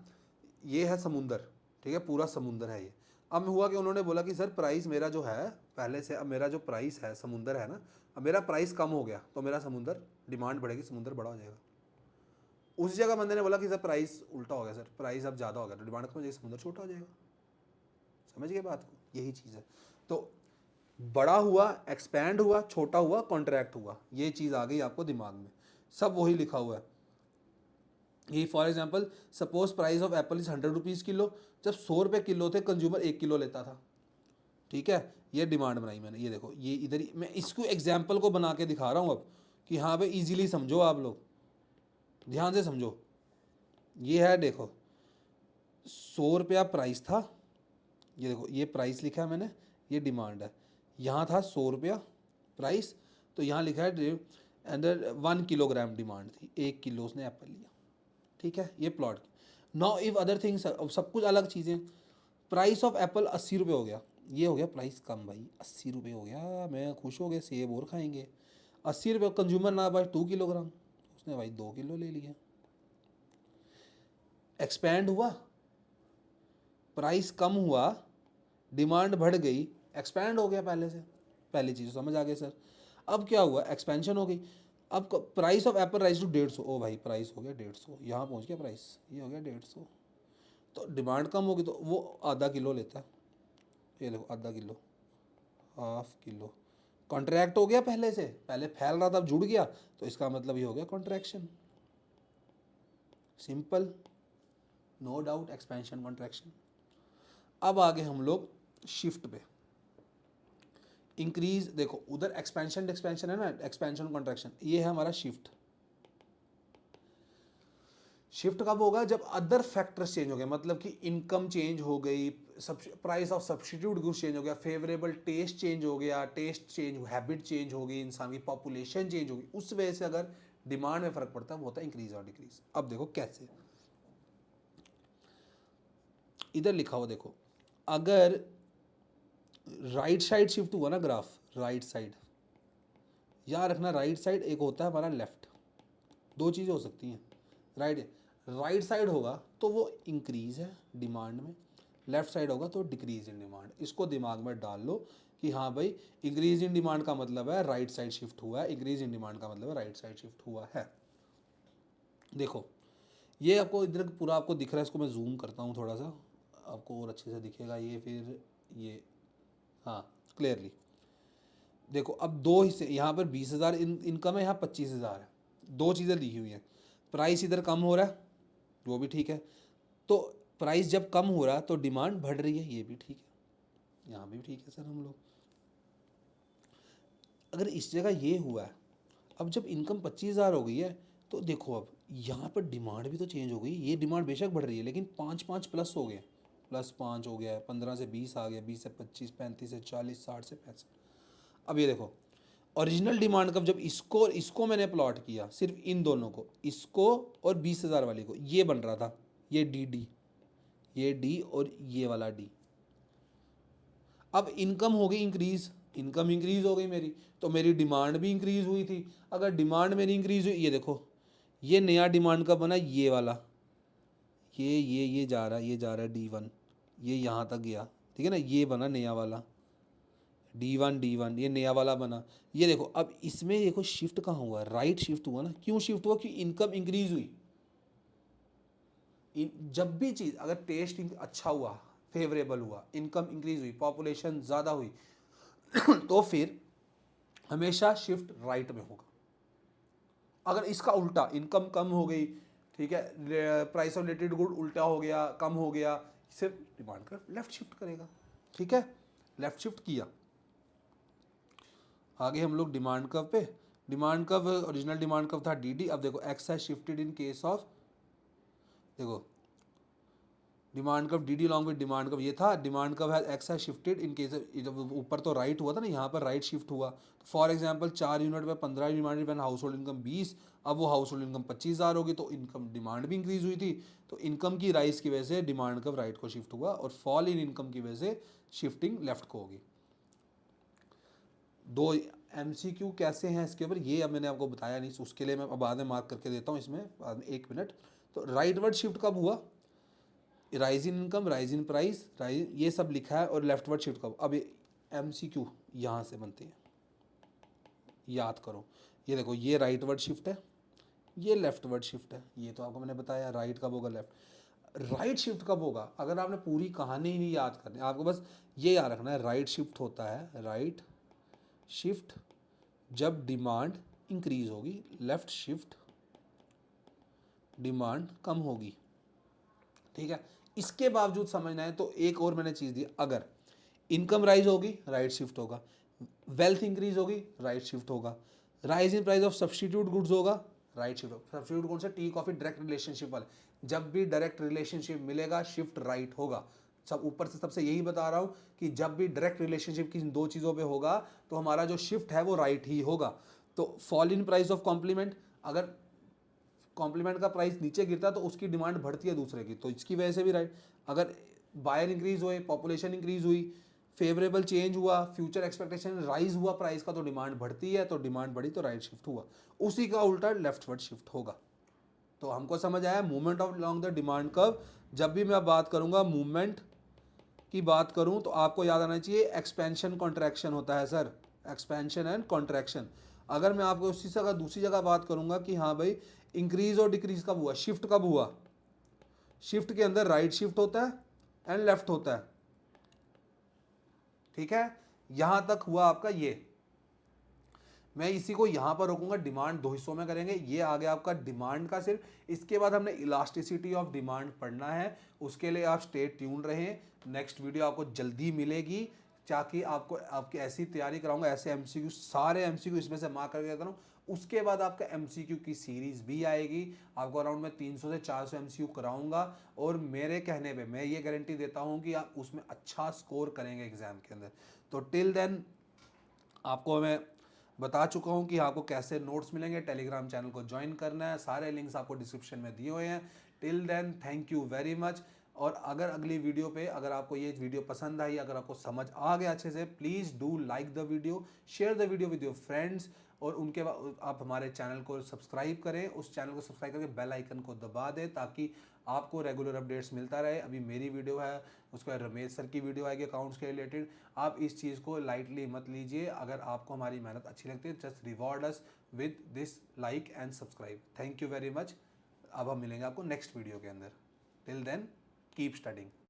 ये है समुंदर, ठीक है, पूरा समुंदर है ये। अब हुआ कि उन्होंने बोला कि सर प्राइस मेरा जो है पहले से, अब मेरा जो प्राइस है, समुंदर है ना, अब मेरा प्राइस कम हो गया तो मेरा समुंदर, डिमांड बढ़ेगी, समुंदर बड़ा हो जाएगा। उस जगह बंदे ने बोला कि सर प्राइस उल्टा हो गया, सर प्राइस अब ज़्यादा हो गया तो डिमांड कम हो जाएगी, समुंदर छोटा हो जाएगा। समझ गए बात को, यही चीज़ है। तो बड़ा हुआ एक्सपैंड हुआ, छोटा हुआ कॉन्ट्रैक्ट हुआ, ये चीज़ आ गई आपको दिमाग में, सब वही लिखा हुआ है। ये for example suppose price of Apple is 100 rupees kilo, जब 100 रुपये किलो थे, कंज्यूमर 1 किलो लेता था, ठीक है, ये डिमांड बनाई मैंने। ये देखो ये इधर मैं इसको एग्जाम्पल को बना के दिखा रहा हूँ अब, कि हाँ भाई इजीली समझो, आप लोग ध्यान से समझो। ये है देखो 100 रुपया प्राइस था, ये देखो ये प्राइस लिखा है मैंने, ये डिमांड है, यहाँ था 100 रुपया प्राइस, तो यहाँ लिखा है अंदर 1 किलोग्राम डिमांड थी, 1 किलो उसने एप्पल लिया, ठीक है, ये plot. Now if other things, सब कुछ अलग चीज़ें, प्राइस ऑफ एप्पल 80 रुपये हो गया, ये हो गया प्राइस कम भाई, 80 रुपये हो गया, मैं खुश हो गया, सेब और खाएंगे। 80 रुपये, कंज्यूमर ना भाई 2 किलोग्राम, उसने भाई 2 किलो ले लिया। एक्सपैंड हुआ, प्राइस कम हुआ, डिमांड बढ़ गई, एक्सपैंड हो गया पहले से, पहली चीज़ समझ आ गई सर। अब क्या हुआ, एक्सपेंशन हो गई। अब price of apple rise to 150, ओ भाई प्राइस हो गया 150, यहाँ पहुँच गया प्राइस, ये हो गया 150, तो डिमांड कम होगी तो वो आधा किलो लेता है, ये देखो आधा किलो, हाफ किलो, कॉन्ट्रैक्ट हो गया पहले से, पहले फैल रहा था अब जुड़ गया, तो इसका मतलब ये हो गया contraction, simple, no doubt, expansion contraction. अब आगे हम लोग शिफ्ट पे, इंक्रीज, देखो उधर एक्सपेंशन एक्सपेंशन है ना, एक्सपेंशन कॉन्ट्रैक्शन, ये है हमारा शिफ्ट। शिफ्ट कब होगा, जब अदर फैक्टर्स चेंज हो गए, मतलब कि इनकम चेंज हो गई, price of substitute goods change हो गया, फेवरेबल टेस्ट चेंज हो गया, टेस्ट चेंज, हैबिट चेंज हो गई, इंसान की पॉपुलेशन चेंज हो गई, उस वजह से अगर डिमांड में फर्क पड़ता है, वो होता है इंक्रीज और डिक्रीज। अब देखो कैसे, इधर लिखा हुआ देखो, अगर राइट साइड शिफ्ट हुआ ना ग्राफ, राइट साइड, याद रखना राइट साइड एक होता है हमारा लेफ्ट, दो चीज़ें हो सकती हैं, राइट साइड होगा तो वो इंक्रीज है डिमांड में, लेफ्ट साइड होगा तो डिक्रीज इन डिमांड। इसको दिमाग में डाल लो कि हाँ भाई इंक्रीज इन डिमांड का मतलब है राइट साइड शिफ्ट हुआ है, इंक्रीज इन डिमांड का मतलब है राइट साइड शिफ्ट हुआ है। देखो ये आपको इधर पूरा आपको दिख रहा है, इसको मैं जूम करता हूँ थोड़ा सा, आपको और अच्छे से दिखेगा ये, फिर ये, हाँ क्लियरली देखो, अब दो हिस्से, यहाँ पर 20,000 इनकम है, यहाँ 25,000 है, दो चीज़ें लिखी हुई हैं, प्राइस इधर कम हो रहा है, वो भी ठीक है, तो प्राइस जब कम हो रहा है तो डिमांड बढ़ रही है, ये भी ठीक है, यहाँ भी ठीक है सर। हम लोग अगर इस जगह ये हुआ है, अब जब इनकम 25,000 हो गई है, तो देखो अब यहाँ पर डिमांड भी तो चेंज हो गई, ये डिमांड बेशक बढ़ रही है लेकिन 5 प्लस हो गए, +5 हो गया, 15 से 20 आ गया, 20 से 25, 35 से 40, 60 से 65। अब ये देखो ओरिजिनल डिमांड कब, जब इसको इसको मैंने प्लॉट किया, सिर्फ इन दोनों को, इसको और 20,000 वाली को, ये बन रहा था, ये डी, ये डी और ये वाला डी। अब इनकम हो गई इंक्रीज, इनकम इंक्रीज हो गई मेरी, तो मेरी डिमांड भी इंक्रीज हुई थी। अगर डिमांड मेरी इंक्रीज हुई, ये देखो ये नया डिमांड का बना, ये वाला, ये जा रहा है, ये जा रहा है D1, ये यहाँ तक गया, ठीक है ना, ये बना नया वाला D1, ये नया वाला बना। ये देखो अब इसमें देखो शिफ्ट कहाँ हुआ, राइट शिफ्ट हुआ ना, क्यों शिफ्ट हुआ, कि इनकम इंक्रीज हुई। जब भी चीज़ अगर टेस्ट अच्छा हुआ, फेवरेबल हुआ, इनकम इंक्रीज हुई, पॉपुलेशन ज़्यादा हुई तो फिर हमेशा शिफ्ट राइट में होगा। अगर इसका उल्टा, इनकम कम हो गई, ठीक है, प्राइस ऑफ रिलेटेड गुड उल्टा हो गया, कम हो गया, सिर्फ डिमांड कर लेफ्ट शिफ्ट करेगा, ठीक है, लेफ्ट शिफ्ट किया। आगे हम लोग डिमांड कर्व पे, demand curve original demand curve था डी, अब देखो X has shifted in case of, देखो demand curve D long with demand curve ये था, डिमांड कर्व है एक्स है शिफ्टेड इन केस, ऊपर तो राइट हुआ था ना, यहाँ पर राइट शिफ्ट हुआ। तो फॉर एग्जांपल 4 यूनिट पे 15 demand when household income 20, अब वो हाउस होल्ड इनकम 25,000 होगी, तो इनकम डिमांड भी इंक्रीज हुई थी, तो इनकम की राइज की वजह से डिमांड कर्व राइट को शिफ्ट हुआ, और फॉल इन इनकम की वजह से शिफ्टिंग लेफ्ट को होगी। दो MCQ कैसे हैं इसके ऊपर, ये अब मैंने आपको बताया नहीं, उसके लिए मैं बाद में मार्क करके देता हूँ इसमें बाद में, 1 मिनट। तो राइट वर्ड शिफ्ट कब हुआ, rise in income, rise in price, rise, ये सब लिखा है, और लेफ्ट वर्ड शिफ्ट कब। अब MCQ यहाँ से बनते हैं, याद करो, ये देखो ये राइट वर्ड शिफ्ट है, ये लेफ्ट वर्ड शिफ्ट है, ये तो आपको मैंने बताया राइट कब होगा, लेफ्ट। राइट शिफ्ट कब होगा, अगर आपने पूरी कहानी ही नहीं याद करनी, आपको बस ये याद रखना है, राइट शिफ्ट होता है, राइट शिफ्ट जब डिमांड इंक्रीज होगी, लेफ्ट शिफ्ट डिमांड कम होगी, ठीक है। इसके बावजूद समझना है तो एक और मैंने चीज़ दी, अगर इनकम राइज होगी राइट शिफ्ट होगा, वेल्थ इंक्रीज होगी राइट शिफ्ट होगा, rise in price of substitute goods होगा राइट शिफ्ट होगा। सब्सटीट्यूट कौन सा, टी कॉफी डायरेक्ट रिलेशनशिप वाले, जब भी डायरेक्ट रिलेशनशिप मिलेगा शिफ्ट राइट होगा। सब ऊपर से सबसे यही बता रहा हूँ कि जब भी डायरेक्ट रिलेशनशिप किसी दो चीज़ों पे होगा तो हमारा जो शिफ्ट है वो राइट ही होगा। तो fall in price of complement, अगर कॉम्प्लीमेंट का प्राइस नीचे गिरता तो उसकी डिमांड बढ़ती है दूसरे की, तो इसकी वजह से भी राइट। अगर बायर इंक्रीज हुए, पॉपुलेशन इंक्रीज हुई, फेवरेबल चेंज हुआ, फ्यूचर एक्सपेक्टेशन राइज हुआ प्राइस का, तो डिमांड बढ़ती है, तो डिमांड बढ़ी तो राइट शिफ्ट हुआ। उसी का उल्टा लेफ्ट वर्ड शिफ्ट होगा। तो हमको समझ आया movement of long the demand curve. जब भी मैं बात करूंगा मूवमेंट की बात करूं तो आपको याद आना चाहिए एक्सपेंशन कॉन्ट्रैक्शन होता है सर, एक्सपेंशन एंड कॉन्ट्रैक्शन। अगर मैं आपको उसी जगह दूसरी जगह बात करूंगा कि हाँ भाई इंक्रीज और डिक्रीज कब हुआ, शिफ्ट कब हुआ, शिफ्ट के अंदर राइट शिफ्ट होता है एंड लेफ्ट होता है, ठीक है। यहां तक हुआ आपका ये, मैं इसी को यहां पर रोकूंगा, डिमांड दो हिस्सों में करेंगे। ये आ गया आपका डिमांड का सिर्फ, इसके बाद हमने इलास्टिसिटी ऑफ डिमांड पढ़ना है, उसके लिए आप स्टे ट्यून रहें। नेक्स्ट वीडियो आपको जल्दी मिलेगी, ताकि आपको आपकी ऐसी तैयारी कराऊंगा, ऐसे एमसीक्यू, सारे एमसीक्यू इसमें से मार्क करके देता हूँ। उसके बाद आपका एमसीक्यू की सीरीज भी आएगी, आपको अराउंड में 300 से 400 एमसीक्यू कराऊंगा, और मेरे कहने पे मैं ये गारंटी देता हूँ कि आप उसमें अच्छा स्कोर करेंगे एग्जाम के अंदर। तो टिल देन आपको मैं बता चुका हूँ कि आपको कैसे नोट्स मिलेंगे, टेलीग्राम चैनल को ज्वाइन करना है, सारे लिंक्स आपको डिस्क्रिप्शन में दिए हुए हैं। Till then thank you very much. और अगर अगली वीडियो पे अगर आपको ये वीडियो पसंद आई, अगर आपको समझ आ गया अच्छे से, please do like the video, share the video with your friends, और उनके बाद आप हमारे चैनल को सब्सक्राइब करें, उस चैनल को सब्सक्राइब करके बेल आइकन को दबा दें, ताकि आपको रेगुलर अपडेट्स मिलता रहे। अभी मेरी वीडियो है, उसके बाद रमेश सर की वीडियो आएगी अकाउंट्स के रिलेटेड। आप इस चीज़ को लाइटली मत लीजिए, अगर आपको हमारी मेहनत अच्छी लगती है, just reward us with this like and subscribe. Thank you very much. अब हम मिलेंगे आपको नेक्स्ट वीडियो के अंदर। Till then keep studying.